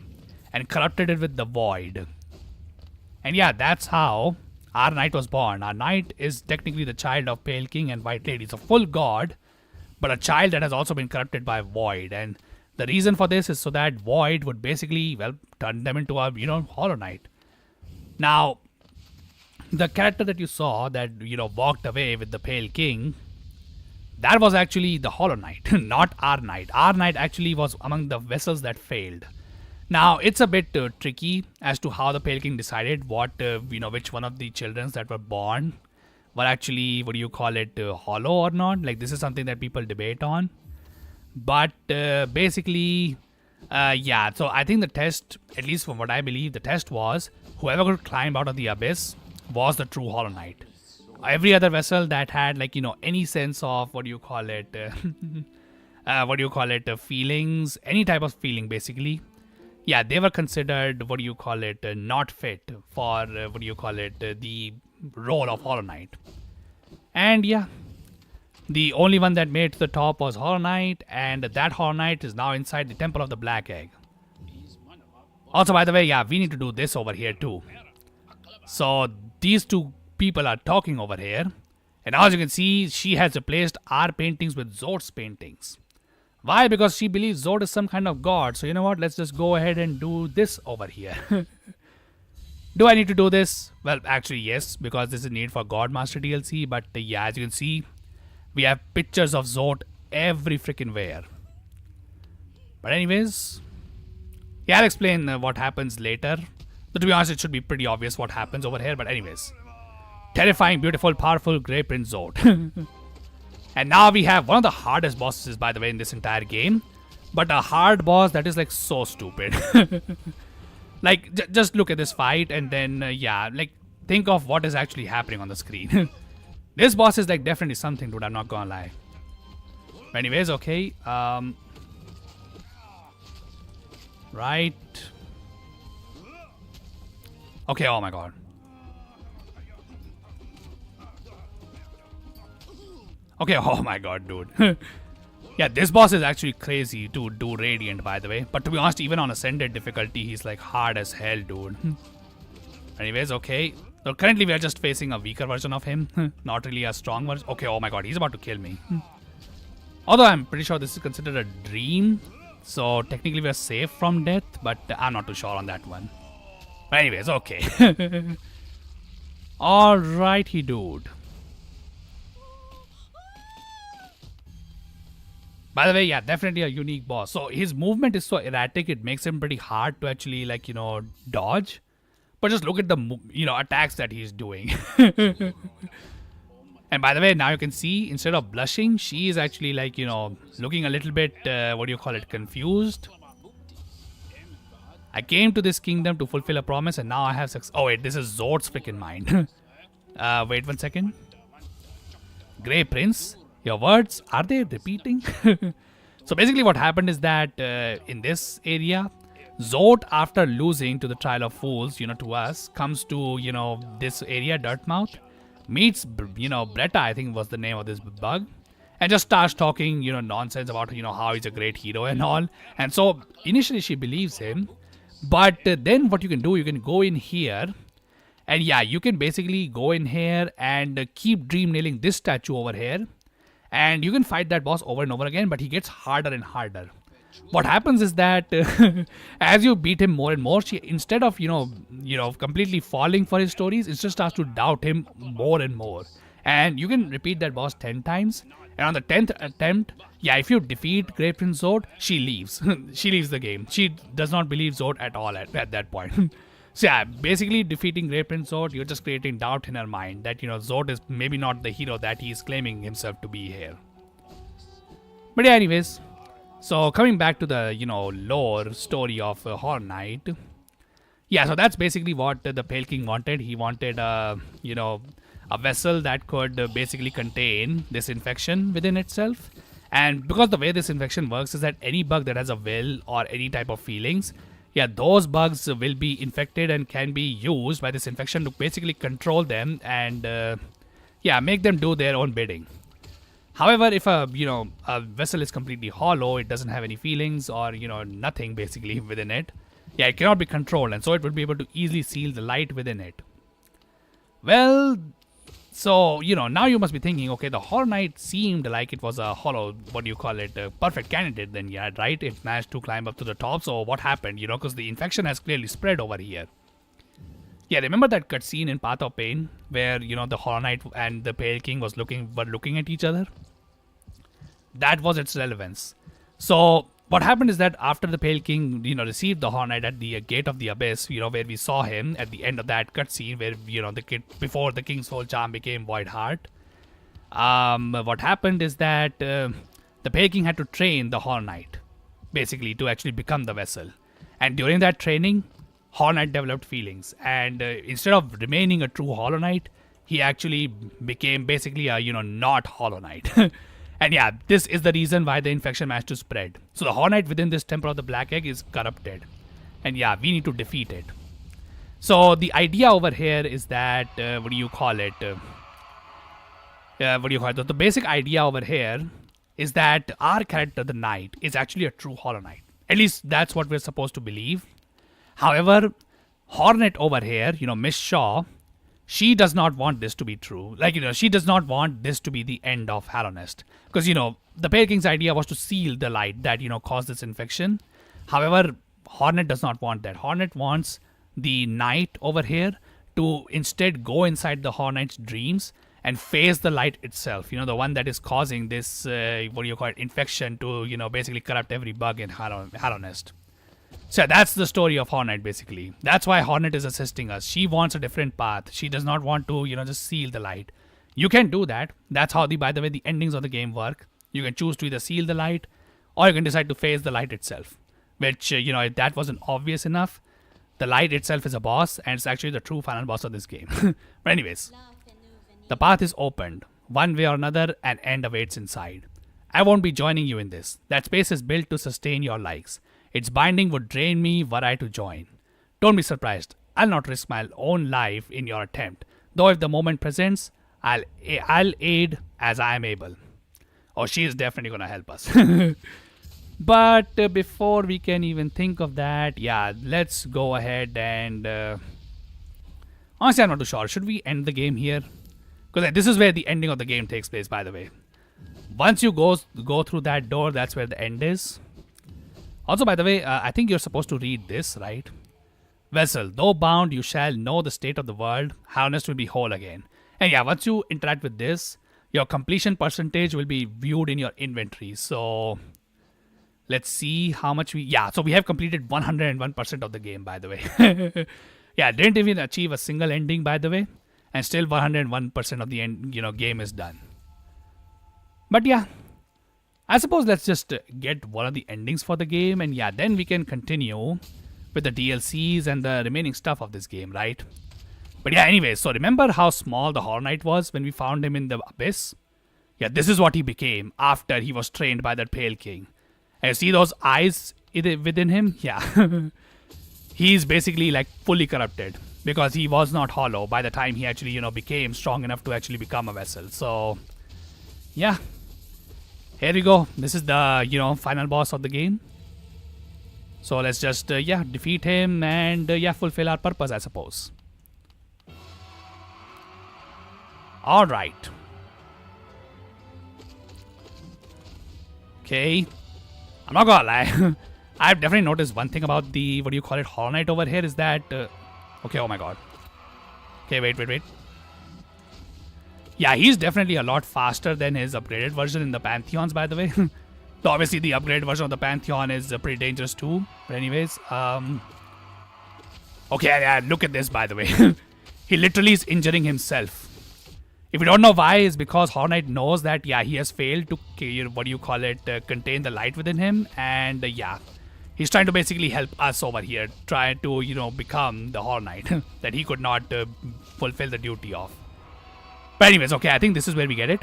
and corrupted it with the void. And yeah, that's how our knight was born. Our knight is technically the child of Pale King and White Lady. It's a full god, but a child that has also been corrupted by void. And the reason for this is so that void would basically, well, turn them into a, Hollow Knight. Now, the character that you saw that, walked away with the Pale King, that was actually the Hollow Knight, not our knight. Our knight actually was among the vessels that failed. Now, it's a bit tricky as to how the Pale King decided which one of the children that were born were actually, hollow or not. Like, this is something that people debate on. But basically, yeah, so I think the test, at least from what I believe, the test was whoever could climb out of the abyss was the true Hollow Knight. Every other vessel that had, any sense of, feelings, any type of feeling, basically, yeah, they were considered, not fit for, the role of Hollow Knight. And yeah, the only one that made it to the top was Hollow Knight, and that Hollow Knight is now inside the Temple of the Black Egg. Also, by the way, yeah, we need to do this over here too. So, these two people are talking over here, and as you can see, she has replaced our paintings with Zord's paintings. Why? Because she believes Zord is some kind of god. So you know what, let's just go ahead and do this over here. Do I need to do this? Well, actually yes, because this is need for Godmaster DLC, but yeah, as you can see, we have pictures of Zord every freaking where. But anyways, yeah, I'll explain what happens later. But to be honest, it should be pretty obvious what happens over here, but anyways. Terrifying, beautiful, powerful Grey Prince Zord. And now we have one of the hardest bosses, by the way, in this entire game. But a hard boss that is like so stupid. Like, just look at this fight and then, yeah, like, think of what is actually happening on the screen. This boss is like definitely something, dude, I'm not gonna lie. But anyways, okay. Right. Okay, oh my god. Okay, oh my god, dude. Yeah, this boss is actually crazy to do Radiant, by the way. But to be honest, even on Ascended difficulty, he's like hard as hell, dude. Anyways, okay. So currently we are just facing a weaker version of him. Not really a strong version. Okay, oh my god, he's about to kill me. Although I'm pretty sure this is considered a dream. So technically we are safe from death, but I'm not too sure on that one. But anyways, okay. Alrighty, dude. By the way, yeah, definitely a unique boss. So his movement is so erratic, it makes him pretty hard to actually, like, dodge. But just look at the, attacks that he's doing. And by the way, now you can see, instead of blushing, she is actually, like, looking a little bit, confused. I came to this kingdom to fulfill a promise, and now I have success. Oh, wait, this is Zord's freaking mind. Wait 1 second. Grey Prince, your words, are they repeating? So basically what happened is that in this area, Zord, after losing to the Trial of Fools, to us, comes to, this area, Dirtmouth, meets, Bretta, I think was the name of this bug, and just starts talking, nonsense about, how he's a great hero and all. And so initially she believes him, but then what you can do, you can go in here, and yeah, you can basically go in here and keep dream nailing this statue over here, and you can fight that boss over and over again, but he gets harder and harder. What happens is that as you beat him more and more, she, instead of completely falling for his stories, it just starts to doubt him more and more. And you can repeat that boss 10 times, and on the 10th attempt, yeah, if you defeat Grey Prince Zord, she leaves. She leaves the game. She does not believe Zord at all at that point. So yeah, basically defeating Grey Prince Zord, you're just creating doubt in her mind that Zord is maybe not the hero that he is claiming himself to be here. But yeah, anyways. So coming back to the, lore story of Hollow Knight. Yeah, so that's basically what the Pale King wanted. He wanted, a vessel that could basically contain this infection within itself. And because the way this infection works is that any bug that has a will or any type of feelings, yeah, those bugs will be infected and can be used by this infection to basically control them and, yeah, make them do their own bidding. However, if a vessel is completely hollow, it doesn't have any feelings or nothing basically within it. Yeah, it cannot be controlled, and so it would be able to easily seal the light within it. Well, so now you must be thinking, okay, the Hollow Knight seemed like it was a hollow, a perfect candidate. Then yeah, right, it managed to climb up to the top. So what happened? Because the infection has clearly spread over here. Yeah, remember that cutscene in Path of Pain where the Hollow Knight and the Pale King were looking at each other? That was its relevance. So what happened is that after the Pale King, received the Hollow Knight at the gate of the abyss, where we saw him at the end of that cutscene, where the kid before the King's Soul Charm became Void Heart. What happened is that the Pale King had to train the Hollow Knight, basically to actually become the vessel. And during that training, Hollow Knight developed feelings, and instead of remaining a true Hollow Knight, he actually became basically a not Hollow Knight. And yeah, this is the reason why the infection managed to spread. So the Hollow Knight within this Temple of the Black Egg is corrupted, and yeah, we need to defeat it. So the idea over here is that what do you call it? The basic idea over here is that our character, the Knight, is actually a true Hollow Knight. At least that's what we're supposed to believe. However, Hornet over here, Miss Shaw, she does not want this to be true. Like, she does not want this to be the end of Hallownest. Because, the Pale King's idea was to seal the light that, caused this infection. However, Hornet does not want that. Hornet wants the Knight over here to instead go inside the Hollow Knight's dreams and face the light itself. The one that is causing this, infection to, basically corrupt every bug in Hallownest. So that's the story of Hornet, basically. That's why Hornet is assisting us. She wants a different path. She does not want to, just seal the light. You can do that. That's how, by the way, the endings of the game work. You can choose to either seal the light, or you can decide to face the light itself. Which, if that wasn't obvious enough, the light itself is a boss, and it's actually the true final boss of this game. But anyways, the path is opened. One way or another, an end awaits inside. I won't be joining you in this. That space is built to sustain your likes. Its binding would drain me were I to join. Don't be surprised. I'll not risk my own life in your attempt. Though if the moment presents, I'll aid as I am able. Oh, she is definitely going to help us. But before we can even think of that, yeah, let's go ahead and... honestly, I'm not too sure. Should we end the game here? Because this is where the ending of the game takes place, by the way. Once you go through that door, that's where the end is. Also, by the way, I think you're supposed to read this, right? Vessel, though bound, you shall know the state of the world. Hallownest will be whole again. And yeah, once you interact with this, your completion percentage will be viewed in your inventory. So, let's see how much we... Yeah, so we have completed 101% of the game, by the way. Yeah, didn't even achieve a single ending, by the way. And still 101% of the end, game is done. But yeah, I suppose let's just get one of the endings for the game, and yeah, then we can continue with the DLCs and the remaining stuff of this game, right? But yeah, anyways, so remember how small the Hollow Knight was when we found him in the abyss? Yeah, this is what he became after he was trained by that Pale King. And you see those eyes within him? Yeah. He's basically like fully corrupted because he was not hollow by the time he actually, became strong enough to actually become a vessel. So, yeah. Here we go. This is the, final boss of the game. So let's just, defeat him and, fulfill our purpose, I suppose. Alright. Okay. I'm not gonna lie. I've definitely noticed one thing about the, Hollow Knight over here is that... okay, oh my god. Okay, wait. Yeah, he's definitely a lot faster than his upgraded version in the Pantheons, by the way. So obviously the upgraded version of the Pantheon is pretty dangerous too. But anyways, okay, yeah, look at this, by the way. He literally is injuring himself. If you don't know why, it's because Hollow Knight knows that, yeah, he has failed to, contain the light within him. And, yeah, he's trying to basically help us over here, try to, become the Hollow Knight that he could not fulfill the duty of. But anyways, okay, I think this is where we get it.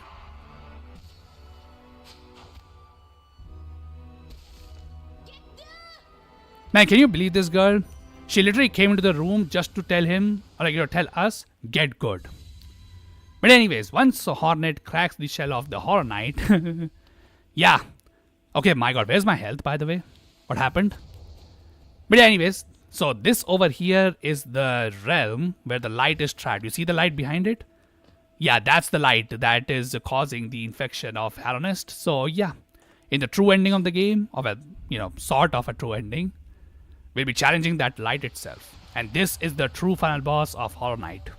Man, can you believe this girl? She literally came into the room just to tell him, or tell us, get good. But anyways, once Hornet cracks the shell of the Hollow Knight, yeah. Okay, my god, where's my health, by the way? What happened? But anyways, so this over here is the realm where the light is trapped. You see the light behind it? Yeah, that's the light that is causing the infection of Hallownest. So yeah, in the true ending of the game, or sort of a true ending, we'll be challenging that light itself. And this is the true final boss of Hollow Knight.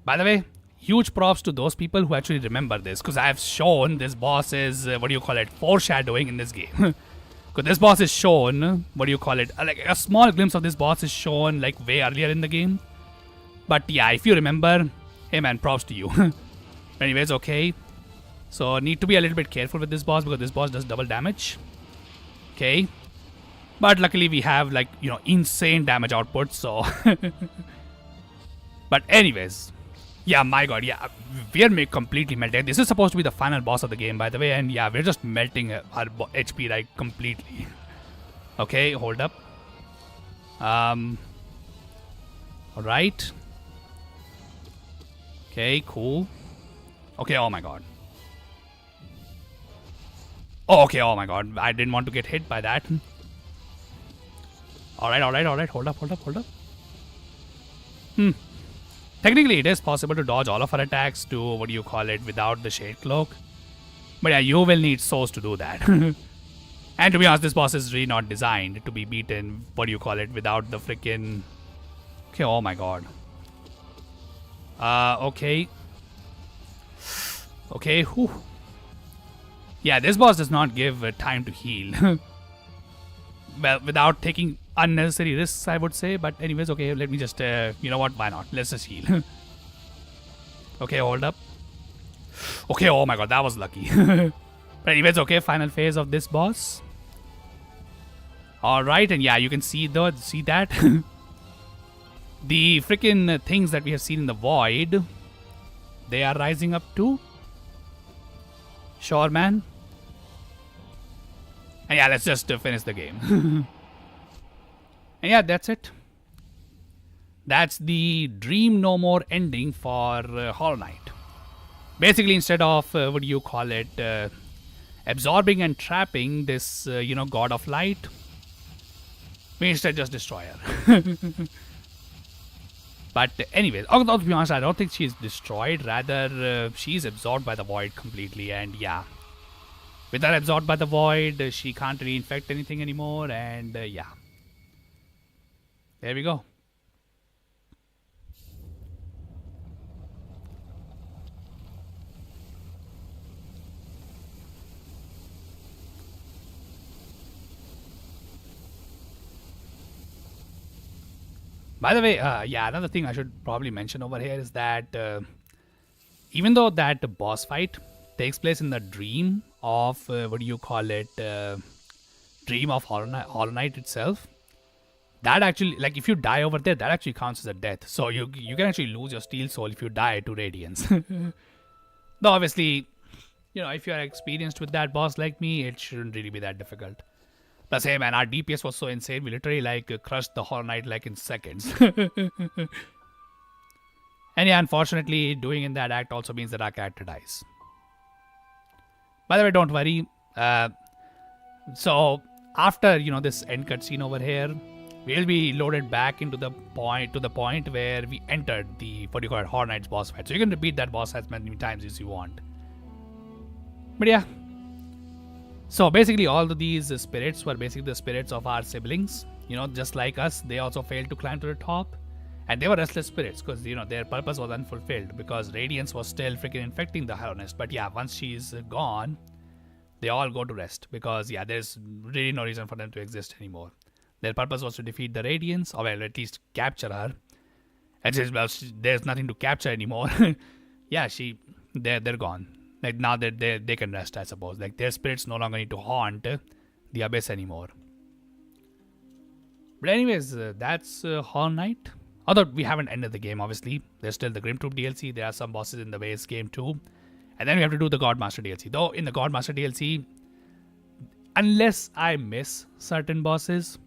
By the way, huge props to those people who actually remember this, because I have shown this boss is, foreshadowing in this game. Because this boss is shown, like a small glimpse of this boss is shown like way earlier in the game. But yeah, if you remember, hey man, props to you. Anyways, okay. So need to be a little bit careful with this boss because this boss does double damage. Okay. But luckily we have like, insane damage output, so. But anyways. Yeah, my god, yeah. We're completely melted. This is supposed to be the final boss of the game, by the way. And yeah, we're just melting our HP like completely. Okay, hold up. Alright. Okay, cool. Okay, oh my god. Oh, okay, oh my god. I didn't want to get hit by that. Alright. Hold up. Technically, it is possible to dodge all of our attacks to, without the Shade Cloak. But yeah, you will need souls to do that. And to be honest, this boss is really not designed to be beaten, without the freaking... Okay, oh my god. Okay. Okay, whew. Yeah, this boss does not give time to heal. Well, without taking unnecessary risks, I would say. But anyways, okay, let me just, you know what, why not? Let's just heal. Okay, hold up. Okay, oh my god, that was lucky. But anyways, okay, final phase of this boss. Alright, and yeah, you can see that. The freaking things that we have seen in the void, they are rising up too. Sure, man. And yeah, let's just finish the game. And yeah, that's it. That's the Dream No More ending for Hollow Knight. Basically, instead of, absorbing and trapping this, God of Light, we instead just destroy her. But anyways, to be honest, I don't think she's destroyed. Rather, she's absorbed by the void completely. And yeah, with her absorbed by the void, she can't really infect anything anymore. And yeah, there we go. By the way, yeah, another thing I should probably mention over here is that even though that boss fight takes place in the dream of, dream of Hollow Knight itself, that actually, like, if you die over there, that actually counts as a death. So you can actually lose your Steel Soul if you die to Radiance. Though obviously, if you are experienced with that boss like me, it shouldn't really be that difficult. Plus, hey man, our DPS was so insane, we literally crushed the Hollow Knight in seconds. And yeah, unfortunately, doing in that act also means that our character dies. By the way, don't worry. So after this end cutscene over here, we'll be loaded back into the point where we entered the Hollow Knight's boss fight. So you can repeat that boss as many times as you want. But yeah. So basically all of these spirits were basically the spirits of our siblings. Just like us, they also failed to climb to the top. And they were restless spirits because, their purpose was unfulfilled because Radiance was still freaking infecting the Hallownest. But yeah, once she's gone, they all go to rest because, yeah, there's really no reason for them to exist anymore. Their purpose was to defeat the Radiance, or well, at least capture her. And since, well, there's nothing to capture anymore, yeah, they're gone. Like, now that they can rest, I suppose. Like, their spirits no longer need to haunt the Abyss anymore. But anyways, that's Hollow Knight. Although we haven't ended the game, obviously. There's still the Grimtroop DLC. There are some bosses in the base game too. And then we have to do the Godmaster DLC. Though, in the Godmaster DLC, unless I miss certain bosses,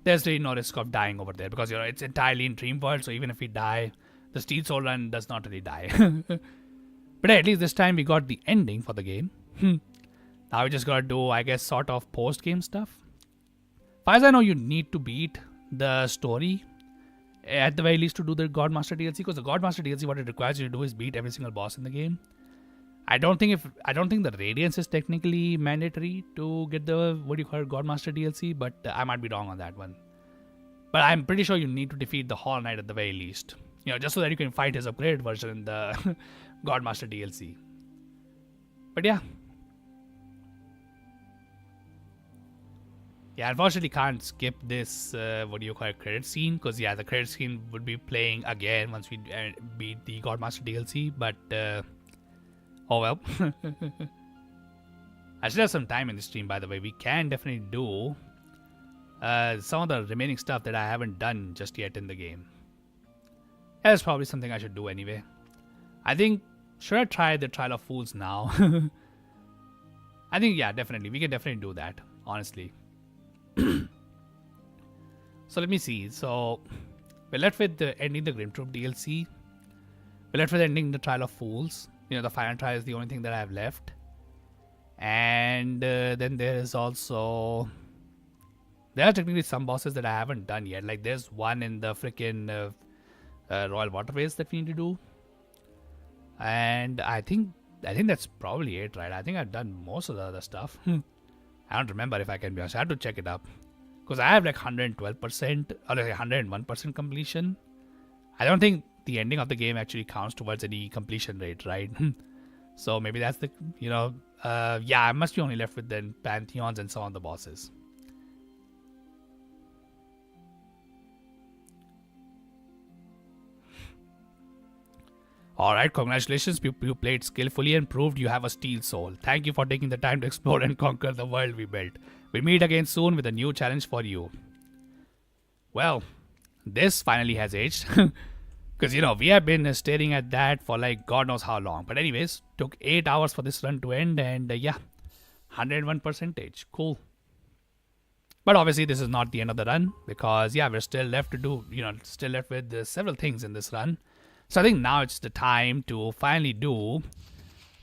there's really no risk of dying over there. Because, it's entirely in Dream World. So even if we die, the Steel Soul Run does not really die. But at least this time we got the ending for the game. Now we just gotta do, I guess, sort of post-game stuff. As I know, you need to beat the story at the very least to do the Godmaster DLC. Because the Godmaster DLC, what it requires you to do is beat every single boss in the game. I don't think the Radiance is technically mandatory to get the what do you call it, Godmaster DLC, but I might be wrong on that one. But I'm pretty sure you need to defeat the Hollow Knight at the very least. You know, just so that you can fight his upgraded version in the Godmaster DLC. But yeah. Yeah, unfortunately can't skip this, what do you call it, credit scene. Because yeah, the credit scene would be playing again once we beat the Godmaster DLC. But, oh well. I still have some time in the stream, by the way. We can definitely do some of the remaining stuff that I haven't done just yet in the game. That's probably something I should do anyway. I think, should I try the Trial of Fools now? I think, yeah, definitely. We can definitely do that, honestly. So let me see. So we're left with ending the Grimtroop DLC. We're left with ending the Trial of Fools. You know, the final trial is the only thing that I have left. And then there is also... There are technically some bosses that I haven't done yet. Like there's one in the freaking Royal Waterways that we need to do. And I think that's probably it, right? I think I've done most of the other stuff. I don't remember, if I can be honest. I have to check it up. Because I have like 112% or like 101% completion. I don't think the ending of the game actually counts towards any completion rate, right? So maybe that's the, you know, yeah, I must be only left with then Pantheons and some of the bosses. Alright, congratulations, you played skillfully and proved you have a steel soul. Thank you for taking the time to explore and conquer the world we built. We'll meet again soon with a new challenge for you. Well, this finally has aged. Because, you know, we have been staring at that for like God knows how long. But anyways, took 8 hours for this run to end and yeah, 101%. Cool. But obviously this is not the end of the run. Because yeah, we're still left to do, you know, still left with several things in this run. So I think now it's the time to finally do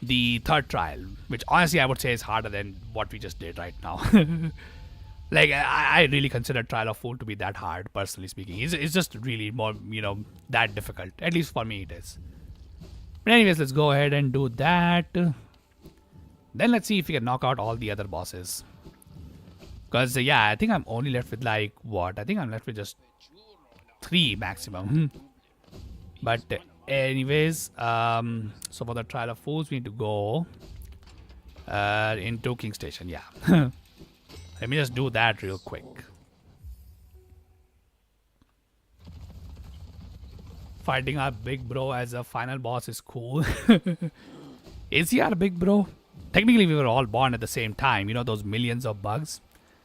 the third trial, which honestly I would say is harder than what we just did right now. Like, I really consider Trial of Food to be that hard, personally speaking. It's just really more, you know, that difficult. At least for me it is. But anyways, let's go ahead and do that. Then let's see if we can knock out all the other bosses. Because, yeah, I think I'm only left with like, what? I think I'm left with just 3 maximum. But anyways, so for the Trial of Fools, we need to go into King Station, yeah. Let me just do that real quick. Fighting our big bro as a final boss is cool. Is he our big bro? Technically, we were all born at the same time. You know, those millions of bugs.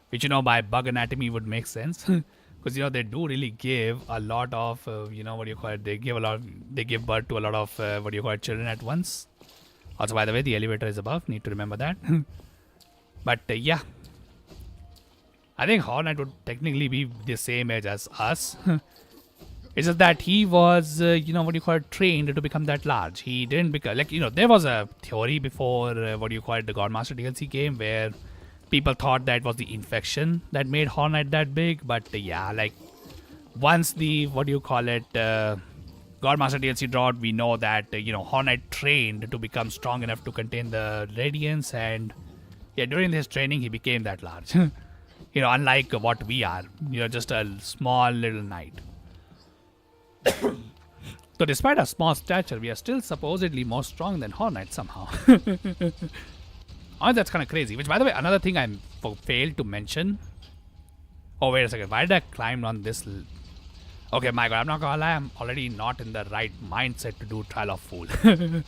Which, you know, by bug anatomy would make sense. Because, you know, they do really give a lot of, you know, what do you call it? They give birth to a lot of, what do you call it, children at once. Also, by the way, the elevator is above. Need to remember that. But, yeah. I think Hollow Knight would technically be the same age as us. It's just that he was, you know, what do you call it, trained to become that large. He didn't become, like, you know, there was a theory before, what do you call it, the Godmaster DLC game where people thought that was the infection that made Hollow Knight that big. But, yeah, like, once the, what do you call it, Godmaster DLC dropped, we know that, you know, Hollow Knight trained to become strong enough to contain the Radiance. And, yeah, during his training, he became that large. You know, unlike what we are, you know, just a small little knight. So despite our small stature, we are still supposedly more strong than Hollow Knight somehow. Oh, that's kind of crazy. Which, by the way, another thing I failed to mention. Oh, wait a second. Why did I climb on this? Okay, my god, I'm not gonna lie. I'm already not in the right mindset to do Trial of Fool. Because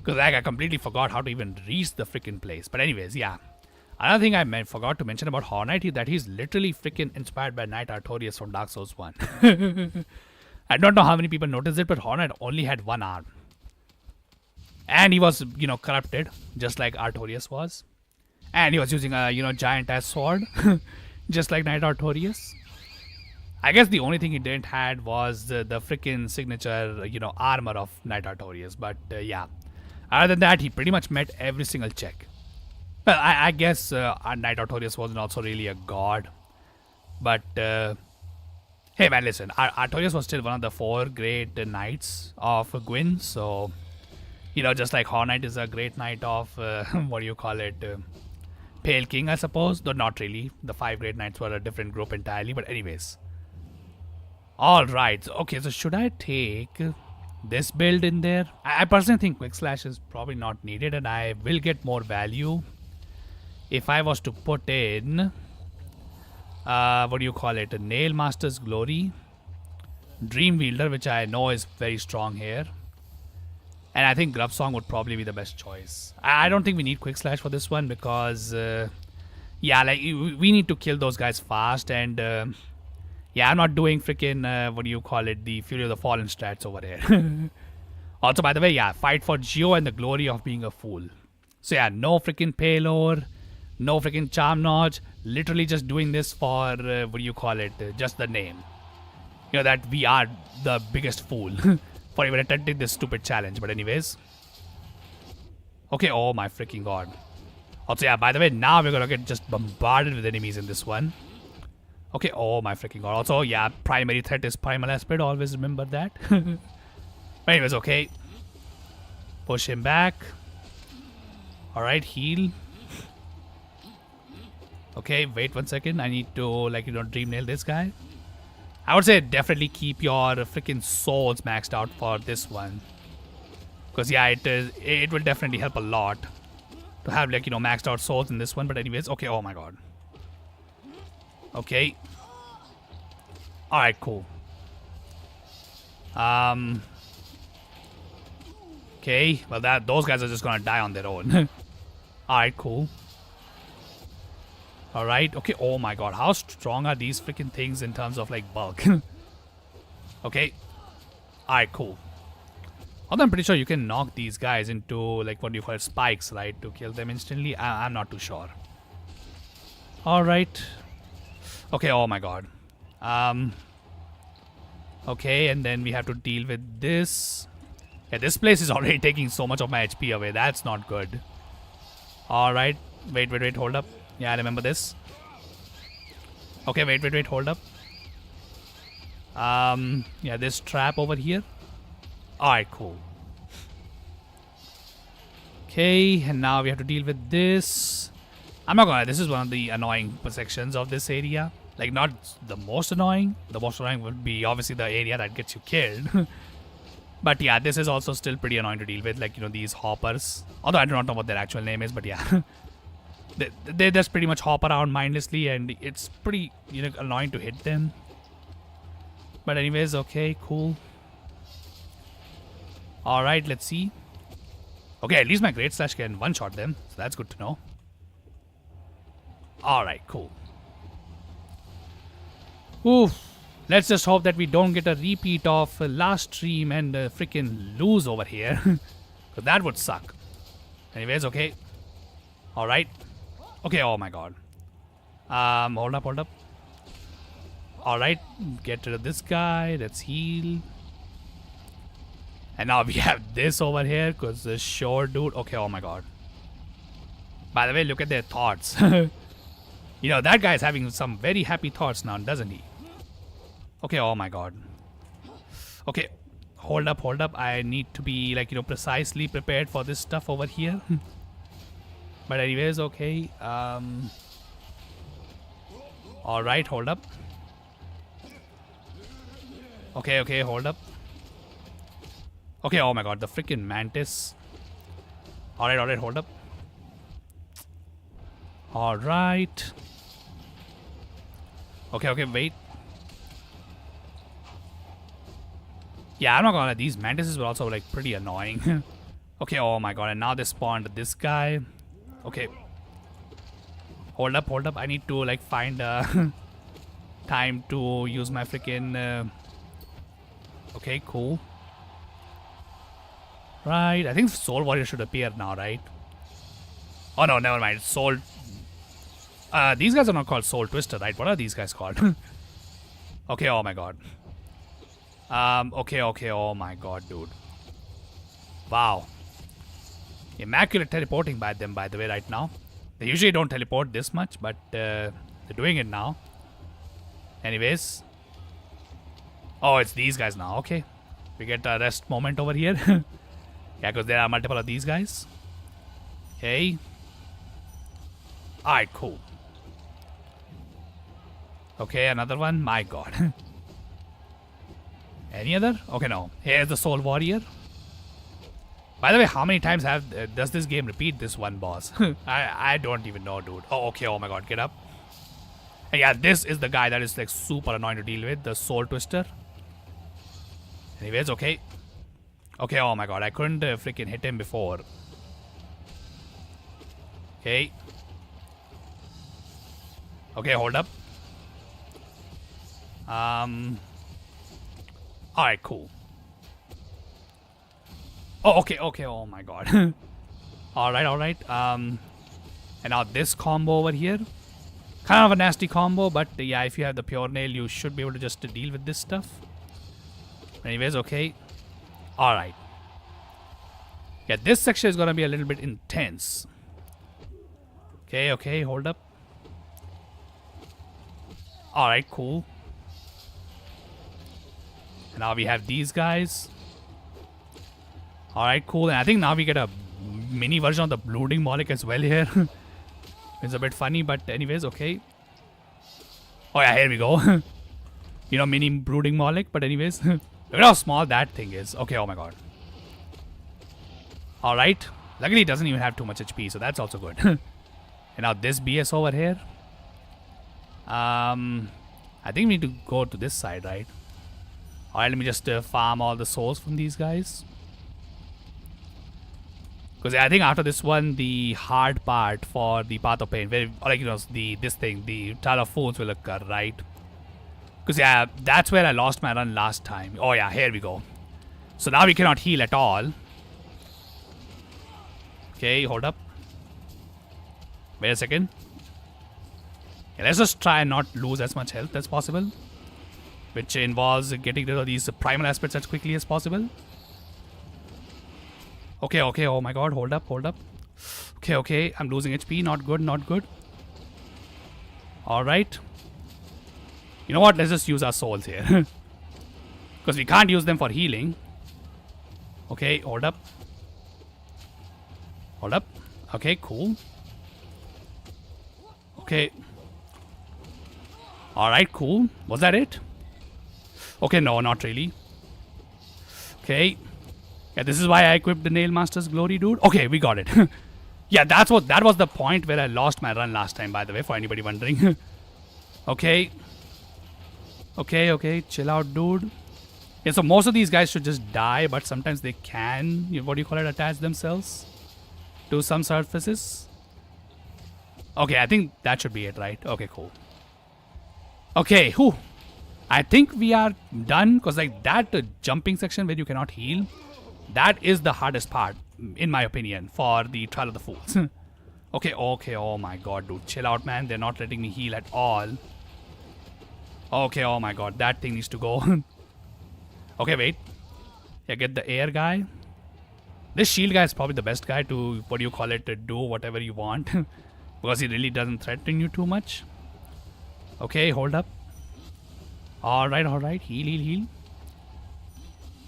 like, I completely forgot how to even reach the freaking place. But anyways, yeah. Another thing I forgot to mention about Hollow Knight is that he's literally freaking inspired by Knight Artorias from Dark Souls 1. I don't know how many people noticed it, but Hollow Knight only had 1 arm. And he was, you know, corrupted, just like Artorias was. And he was using a, you know, giant-ass sword, just like Knight Artorias. I guess the only thing he didn't had was the freaking signature, you know, armor of Knight Artorias. But, yeah. Other than that, he pretty much met every single check. Well, I guess Knight Artorias wasn't also really a god. But, hey man, listen, Artorias was still one of the 4 great knights of Gwyn, so You know, just like Hornet is a great knight of, what do you call it? Pale King, I suppose. Though not really. The 5 great knights were a different group entirely. But anyways. Alright. Okay, so should I take this build in there? I personally think Quick Slash is probably not needed. And I will get more value if I was to put in... what do you call it? A Nail Master's Glory. Dream Wielder, which I know is very strong here. And I think Grub Song would probably be the best choice. I don't think we need Quick Slash for this one because, yeah, like we need to kill those guys fast. And yeah, I'm not doing freaking, what do you call it, the Fury of the Fallen strats over here. Also, by the way, yeah, fight for Geo and the glory of being a fool. So yeah, no freaking Paylor, no freaking Charm Notch. Literally just doing this for, what do you call it, just the name. You know, that we are the biggest fool. For even attempting this stupid challenge. But anyways. Okay, oh my freaking god. Also, yeah, by the way, now we're gonna get just bombarded with enemies in this one. Okay, oh my freaking god. Also, yeah, primary threat is Primal Aspid. Always remember that. But anyways, okay. Push him back. Alright, heal. Okay, wait 1 second. I need to, like, dream nail this guy. I would say definitely keep your freaking souls maxed out for this one. Because yeah, it will definitely help a lot to have, like, maxed out souls in this one. But anyways, okay, oh my god. Okay. Alright, cool. Okay, well those guys are just gonna die on their own. Alright, cool. Alright, okay, oh my god, how strong are these freaking things in terms of, like, bulk? Okay. Alright, cool. Although I'm pretty sure you can knock these guys into, like, what do you call it, spikes, right? To kill them instantly. I'm not too sure. Alright. Okay, oh my god. Okay, and then we have to deal with this. Yeah, this place is already taking so much of my HP away. That's not good. Alright. Wait, hold up. Yeah, I remember this. Okay, wait, hold up. Yeah, this trap over here. Alright, cool. Okay, and now we have to deal with this. I'm not gonna lie, this is one of the annoying sections of this area. Like, not the most annoying. The most annoying would be obviously the area that gets you killed. But yeah, this is also still pretty annoying to deal with. Like, these hoppers. Although I do not know what their actual name is, but yeah. They just pretty much hop around mindlessly, and it's pretty annoying to hit them. But anyways, okay, cool. Alright, let's see. Okay, at least my Great Slash can one-shot them, so that's good to know. Alright, cool. Oof. Let's just hope that we don't get a repeat of last stream and freaking lose over here. Because that would suck. Anyways, okay. Alright. Okay, oh my god. Hold up. Alright, get rid of this guy. Let's heal. And now we have this over here, because the short dude. Okay, oh my god. By the way, look at their thoughts. That guy's having some very happy thoughts now, doesn't he? Okay, oh my god. Okay, hold up. I need to be, like, precisely prepared for this stuff over here. But anyways, okay. Alright, hold up. Okay, hold up. Okay, oh my god, the freaking mantis. Alright, hold up. Alright. Okay, wait. Yeah, I'm not gonna lie, these mantises were also, like, pretty annoying. Okay, oh my god, and now they spawned this guy. Okay. Hold up. I need to, like, find time to use my freaking... Okay, cool. Right, I think Soul Warrior should appear now, right? Oh no, never mind. Soul... these guys are not called Soul Twister, right? What are these guys called? Okay, oh my god. Okay, oh my god, dude. Wow. Immaculate teleporting by them, by the way, right now. They usually don't teleport this much, but they're doing it now. Anyways. Oh, it's these guys now. Okay. We get a rest moment over here. Yeah, because there are multiple of these guys. Okay. Alright, cool. Okay, another one. My god. Any other? Okay, no. Here's the Soul Warrior. By the way, how many times does this game repeat this one boss? I don't even know, dude. Oh, okay. Oh my god, get up. And yeah, this is the guy that is like super annoying to deal with. The Soul Twister. Anyways, okay. Okay, oh my god. I couldn't freaking hit him before. Okay. Okay, hold up. Alright, cool. Oh, okay, okay, oh my god. Alright. And now this combo over here. Kind of a nasty combo, but yeah, if you have the Pure Nail, you should be able to just deal with this stuff. Anyways, okay. Alright. Yeah, this section is gonna be a little bit intense. Okay, hold up. Alright, cool. And now we have these guys. Alright, cool. And I think now we get a mini version of the Blooding Moloch as well here. It's a bit funny, but anyways, okay. Oh yeah, here we go. You know, mini Brooding Moloch, but anyways. Look at how small that thing is. Okay, oh my god. Alright. Luckily it doesn't even have too much HP, so that's also good. And now this BS over here. I think we need to go to this side, right? Alright, let me just farm all the souls from these guys. Because I think after this one, the hard part for the Path of Pain, where, like, you know, the Trial of Fools will occur, right? Because yeah, that's where I lost my run last time. Oh yeah, here we go. So now we cannot heal at all. Okay, hold up. Wait a second. Yeah, let's just try and not lose as much health as possible, which involves getting rid of these primal aspects as quickly as possible. Okay, oh my god, hold up. Okay, I'm losing HP, not good. Alright. You know what, let's just use our souls here. Because we can't use them for healing. Okay, hold up. Okay, cool. Okay. Alright, cool. Was that it? Okay, no, not really. Okay. Yeah, this is why I equipped the Nail Master's Glory, dude. Okay, we got it. Yeah, that was the point where I lost my run last time, by the way, for anybody wondering. Okay. Okay, chill out, dude. Yeah, so most of these guys should just die, but sometimes they can, what do you call it, attach themselves to some surfaces. Okay, I think that should be it, right? Okay, cool. Okay, whew. I think we are done, because like that jumping section where you cannot heal, that is the hardest part, in my opinion, for the Trial of the Fools. Okay, oh my god, dude. Chill out, man. They're not letting me heal at all. Okay, oh my god. That thing needs to go. Okay, wait. Yeah, get the air guy. This shield guy is probably the best guy to, what do you call it, to do whatever you want. Because he really doesn't threaten you too much. Okay, hold up. Alright. Heal.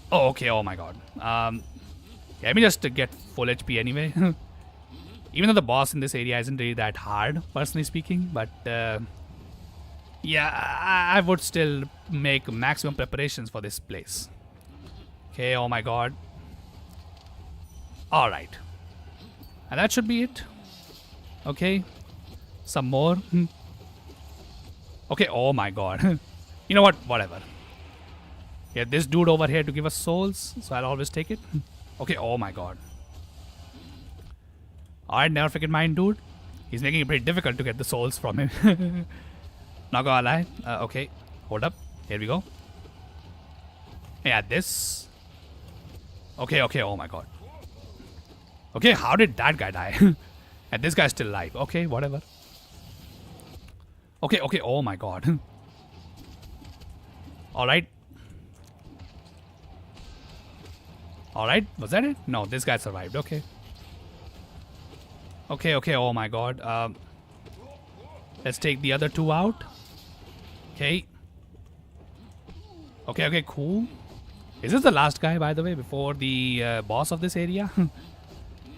Oh, okay, oh my god. Yeah, let me just get full HP anyway. Even though the boss in this area isn't really that hard, personally speaking. But, yeah, I would still make maximum preparations for this place. Okay, oh my god. Alright. And that should be it. Okay. Some more. Okay, oh my god. You know what? Whatever. Yeah, this dude over here to give us souls, so I'll always take it. Okay, oh my god. Alright, never forget mine, dude. He's making it pretty difficult to get the souls from him. Not gonna lie. Okay, hold up. Here we go. Yeah, this. Okay, oh my god. Okay, how did that guy die? And this guy's still alive. Okay, whatever. Okay, oh my god. Alright. Alright, was that it? No, this guy survived. Okay, oh my god. Let's take the other two out. Okay, cool. Is this the last guy, by the way, before the boss of this area?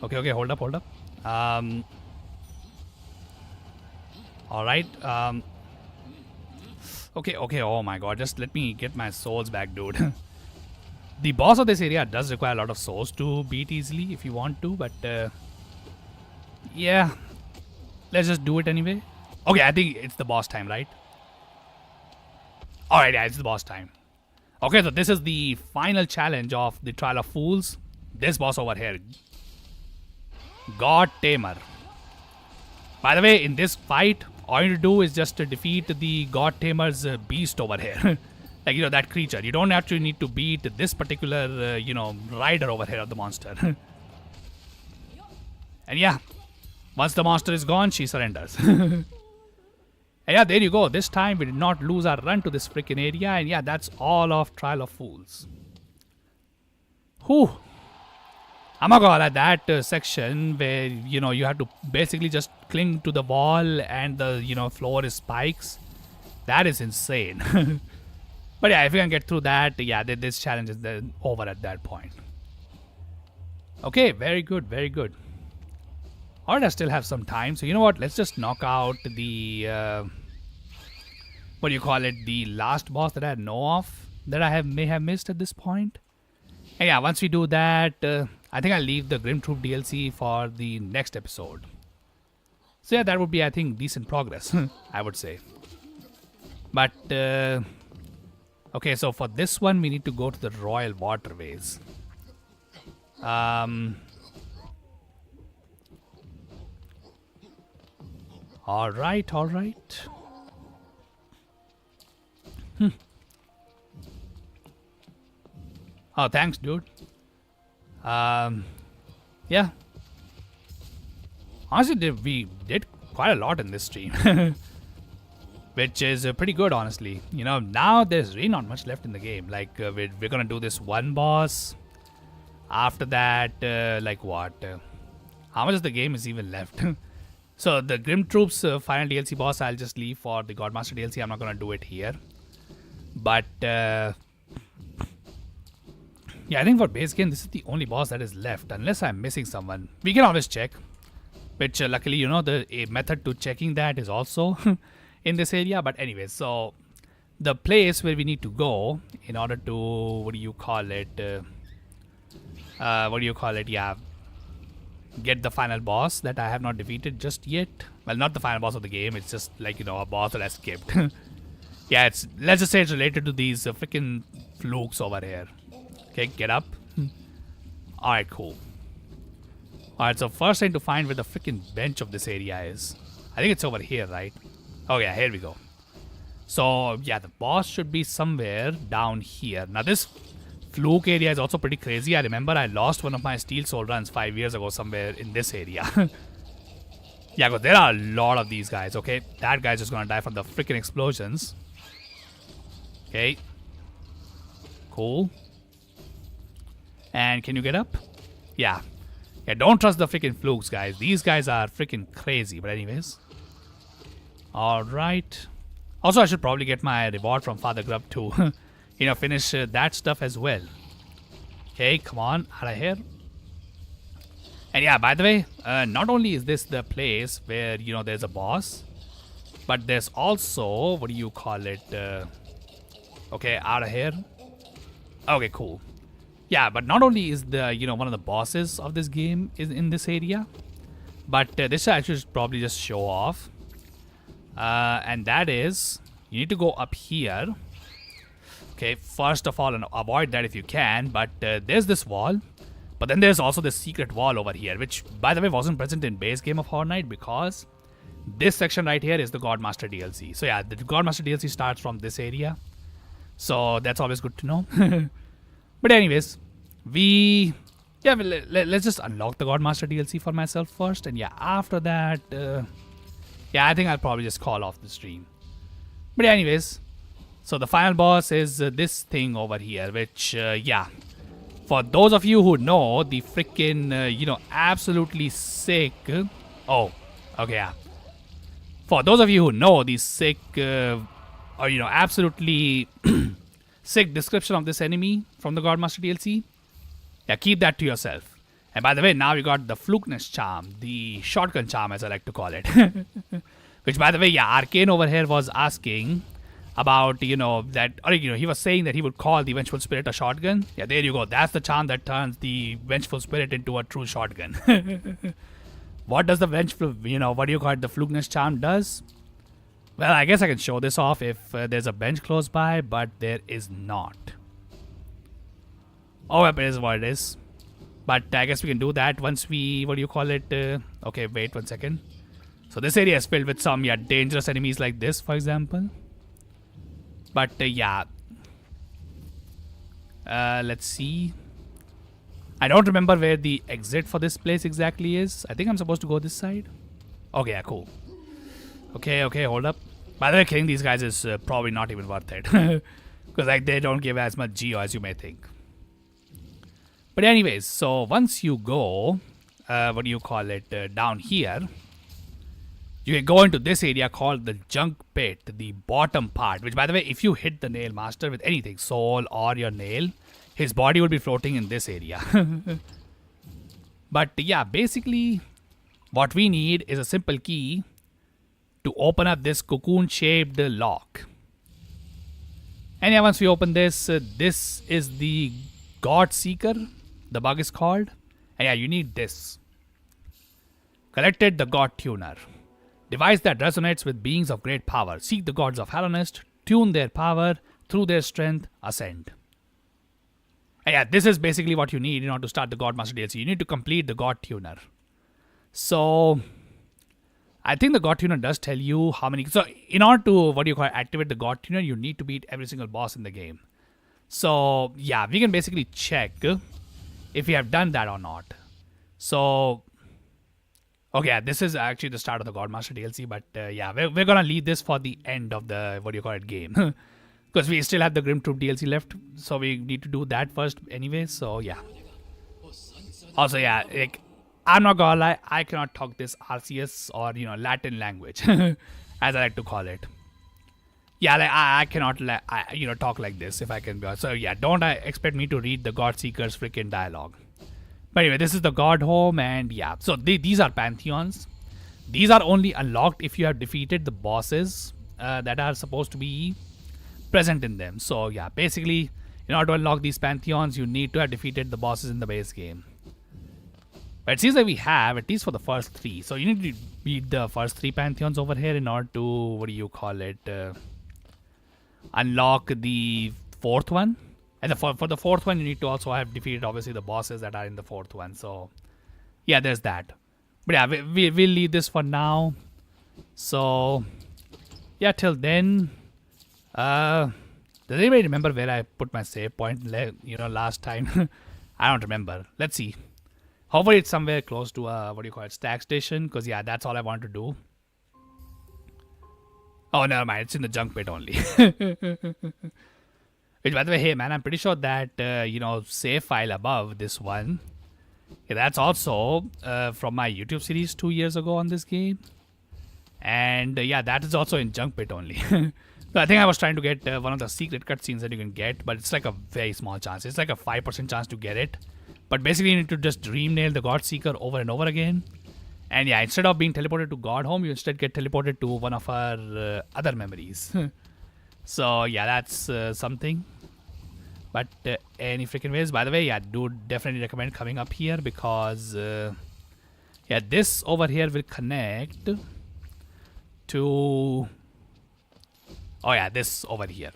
Okay, hold up. Um, all right. Okay. Oh my God, just let me get my souls back, dude. The boss of this area does require a lot of souls to beat easily if you want to, but yeah, let's just do it anyway. Okay, I think it's the boss time, right? All right, yeah, it's the boss time. Okay, so this is the final challenge of the Trial of Fools. This boss over here, God Tamer. By the way, in this fight, all you need to do is just to defeat the God Tamer's beast over here. Like, that creature. You don't actually need to beat this particular, rider over here of the monster. And yeah, once the monster is gone, she surrenders. And yeah, there you go. This time we did not lose our run to this freaking area. And yeah, that's all of Trial of Fools. Whew. I'm not gonna lie, that section where, you have to basically just cling to the wall and the, floor is spikes. That is insane. But yeah, if you can get through that, yeah, this challenge is then over at that point. Okay, very good. Alright, I still have some time. So you know what? Let's just knock out the, the last boss that I know of. That I may have missed at this point. And yeah, once we do that, I think I'll leave the Grim Troop DLC for the next episode. So yeah, that would be, I think, decent progress, I would say. But, okay, so for this one, we need to go to the Royal Waterways. Alright. Oh, thanks, dude. Yeah. Honestly, we did quite a lot in this stream. Which is pretty good, honestly. Now there's really not much left in the game. Like, we're gonna do this one boss. After that, like what? How much of the game is even left? So the Grim Troops final DLC boss, I'll just leave for the Godmaster DLC. I'm not gonna do it here. But, yeah, I think for base game, this is the only boss that is left. Unless I'm missing someone. We can always check. Which, luckily, the method to checking that is also... in this area. But anyways, so the place where we need to go in order to yeah, get the final boss that I have not defeated just yet. Well, not the final boss of the game, it's just like, a boss that I skipped. Yeah, let's just say it's related to these freaking flukes over here. Okay, get up. Alright, cool. Alright, so first I need to find where the freaking bench of this area is. I think it's over here, right? Oh yeah, here we go. So yeah, the boss should be somewhere down here. Now this fluke area is also pretty crazy. I remember I lost one of my Steel Soul runs 5 years ago somewhere in this area. Yeah, because there are a lot of these guys, okay? That guy's just gonna die from the freaking explosions. Okay. Cool. And can you get up? Yeah. Yeah, don't trust the freaking flukes, guys. These guys are freaking crazy. But anyways. Alright. Also, I should probably get my reward from Father Grub to, finish that stuff as well. Okay, come on, out of here. And yeah, by the way, not only is this the place where, there's a boss, but there's also, okay, out of here. Okay, cool. Yeah, but not only is the, one of the bosses of this game is in this area, but this I should probably just show off. And that is, you need to go up here. Okay, first of all, and avoid that if you can, but there's this wall. But then there's also this secret wall over here, which, by the way, wasn't present in base game of Horror Night because this section right here is the Godmaster DLC. So yeah, the Godmaster DLC starts from this area. So that's always good to know. But anyways, let's just unlock the Godmaster DLC for myself first. And yeah, after that... yeah, I think I'll probably just call off the stream. But anyways, so the final boss is this thing over here, which, yeah. For those of you who know, the freaking, absolutely sick... Oh, okay, yeah. For those of you who know the sick, or, absolutely sick description of this enemy from the Godmaster DLC. Yeah, keep that to yourself. And by the way, now you got the Flukeness charm, the shotgun charm as I like to call it. Which by the way, yeah, Arcane over here was asking about, that, or he was saying that he would call the Vengeful Spirit a shotgun. Yeah, there you go. That's the charm that turns the Vengeful Spirit into a true shotgun. What does the Vengeful, what do you call it, the Flukeness charm does? Well, I guess I can show this off if there's a bench close by, but there is not. Oh, it is what it is. But I guess we can do that once we, okay, wait 1 second. So this area is filled with some, dangerous enemies like this, for example. But yeah. Let's see. I don't remember where the exit for this place exactly is. I think I'm supposed to go this side. Okay, yeah, cool. Okay, hold up. By the way, killing these guys is probably not even worth it. Because they don't give as much geo as you may think. But anyways, so once you go, down here, you can go into this area called the Junk Pit, the bottom part. Which, by the way, if you hit the Nail Master with anything, soul or your nail, his body will be floating in this area. But yeah, basically, what we need is a simple key to open up this cocoon-shaped lock. And yeah, once we open this, this is the God Seeker, the bug is called. And yeah, you need this. Collected the God Tuner. Device that resonates with beings of great power. Seek the gods of Hallownest, tune their power, through their strength, ascend. And yeah, this is basically what you need in order to start the Godmaster DLC. You need to complete the God Tuner. So, I think the God Tuner does tell you how many. So, in order to, activate the God Tuner, you need to beat every single boss in the game. So, yeah, we can basically check if we have done that or not. So, okay, yeah, this is actually the start of the Godmaster DLC, but yeah, we're gonna leave this for the end of the, game. Because we still have the Grim Troop DLC left, so we need to do that first anyway, so yeah. Also, yeah, I'm not gonna lie, I cannot talk this RCS or, Latin language, as I like to call it. Yeah, I cannot, talk like this if I can be honest. So yeah, don't expect me to read the God Seeker's freaking dialogue. But anyway, this is the God Home, and yeah, so these are Pantheons. These are only unlocked if you have defeated the bosses that are supposed to be present in them. So yeah, basically, in order to unlock these Pantheons, you need to have defeated the bosses in the base game. But it seems like we have, at least for the first 3. So you need to beat the first 3 Pantheons over here in order to, unlock the 4th one. And for the 4th one, you need to also have defeated, obviously, the bosses that are in the 4th one. So, yeah, there's that. But yeah, we'll leave this for now. So, yeah, till then, does anybody remember where I put my save point, last time? I don't remember. Let's see. Hopefully it's somewhere close to, stack station. Because, yeah, that's all I want to do. Oh, never mind. It's in the Junk Pit only. Which, by the way, hey, man, I'm pretty sure that, save file above this one, yeah, that's also from my YouTube series 2 years ago on this game. And, yeah, that is also in Junk Pit only. So I think I was trying to get one of the secret cutscenes that you can get, but it's like a very small chance. It's like a 5% chance to get it. But basically, you need to just dream nail the God Seeker over and over again. And yeah, instead of being teleported to God Home, you instead get teleported to one of our other memories. So yeah, that's something. But any freaking ways, by the way, yeah, do definitely recommend coming up here because yeah, this over here will connect to, oh yeah, this over here.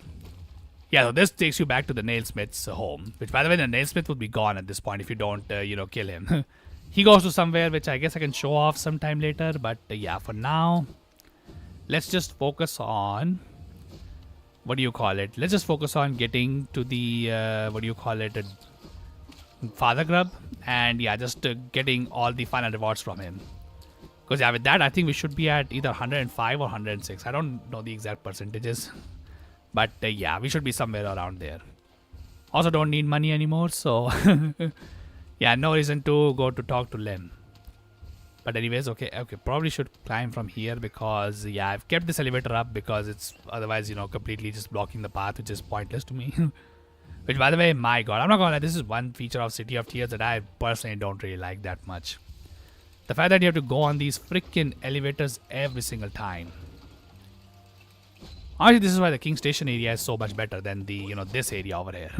Yeah, so this takes you back to the Nailsmith's home, which by the way, the Nailsmith would be gone at this point if you don't, kill him. He goes to somewhere, which I guess I can show off sometime later. But yeah, for now, let's just focus on, let's just focus on getting to the, Father Grub. And yeah, just getting all the final rewards from him. Because yeah, with that, I think we should be at either 105 or 106. I don't know the exact percentages. But yeah, we should be somewhere around there. Also don't need money anymore, so... yeah, no reason to go to talk to Lem. But anyways, okay, probably should climb from here because yeah, I've kept this elevator up because it's otherwise, you know, completely just blocking the path, which is pointless to me. Which, by the way, my god, I'm not gonna lie, this is one feature of City of Tears that I personally don't really like that much. The fact that you have to go on these freaking elevators every single time. Honestly, this is why the King Station area is so much better than the, you know, this area over here.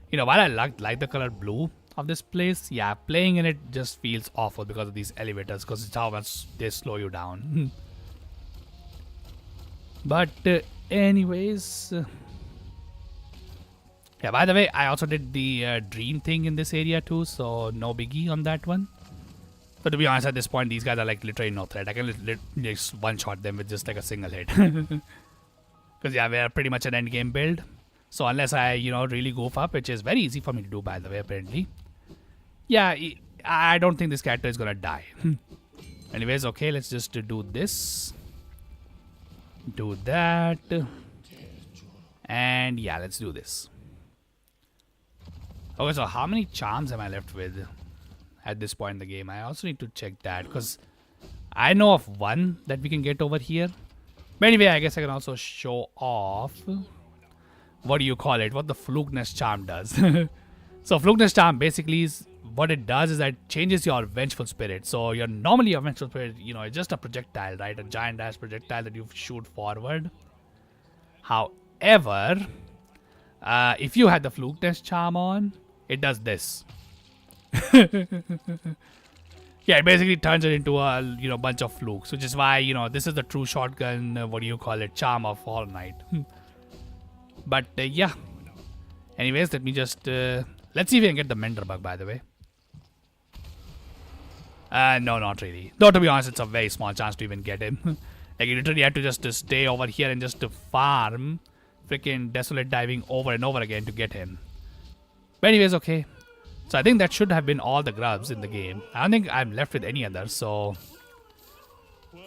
You know, while I like the color blue of this place, yeah, playing in it just feels awful because of these elevators, because it's how much they slow you down. But anyways, yeah, by the way, I also did the dream thing in this area too, so no biggie on that one. But to be honest, at this point, these guys are like literally no threat. I can just one-shot them with just like a single hit. Because yeah, we're pretty much an endgame build. So unless I, you know, really goof up, which is very easy for me to do, by the way, apparently. Yeah, I don't think this character is gonna die. Anyways, okay, let's just do this. Do that. And yeah, let's do this. Okay, so how many charms am I left with at this point in the game? I also need to check that because I know of one that we can get over here. But anyway, I guess I can also show off, what do you call it, what the Flukeness charm does. So Flukeness charm basically is, what it does is that it changes your vengeful spirit. So you're normally a vengeful spirit, you know, it's just a projectile, right? A giant ass projectile that you shoot forward. However, if you had the Flukeness charm on, it does this. Yeah, it basically turns it into a, you know, bunch of flukes, which is why, you know, this is the true shotgun, what do you call it, charm of Hollow Knight. But yeah, anyways, let me just let's see if we can get the Mender bug, by the way. No, not really. Though to be honest, it's a very small chance to even get him. Like you literally have to just stay over here and just to farm freaking Desolate Diving over and over again to get him. But anyways, okay. So I think that should have been all the grubs in the game. I don't think I'm left with any others, so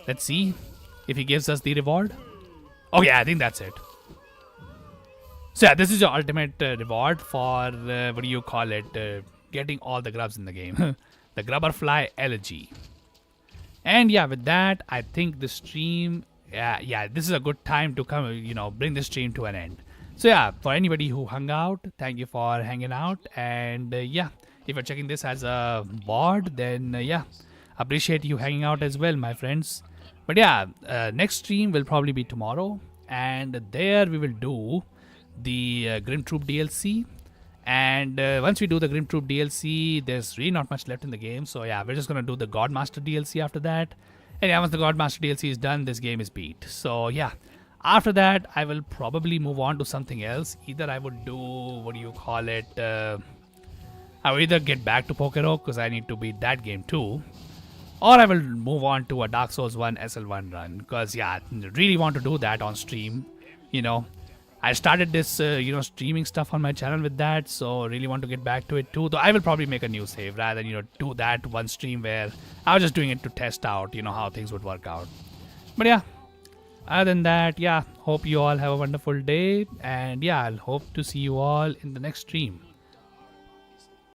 let's see if he gives us the reward. Oh yeah, I think that's it. So yeah, this is your ultimate reward for, what do you call it, getting all the grubs in the game. The Grubberfly Elegy. And yeah, with that, I think the stream, yeah, this is a good time to come, you know, bring the stream to an end. So yeah, for anybody who hung out, thank you for hanging out. And yeah, if you're checking this as a VOD, then yeah, appreciate you hanging out as well, my friends. But yeah, next stream will probably be tomorrow. And there we will do the Grim Troop DLC. And once we do the Grim Troop DLC, there's really not much left in the game. So yeah, we're just going to do the Godmaster DLC after that. And yeah, once the Godmaster DLC is done, this game is beat. So yeah. After that, I will probably move on to something else. Either I would do, what do you call it, I will either get back to Pokero because I need to beat that game too. Or I will move on to a Dark Souls 1 SL1 run. Because yeah, I really want to do that on stream. You know, I started this, you know, streaming stuff on my channel with that. So really want to get back to it too. Though I will probably make a new save rather than, you know, do that one stream where I was just doing it to test out, you know, how things would work out. But yeah. Other than that, yeah, hope you all have a wonderful day. And yeah, I'll hope to see you all in the next stream.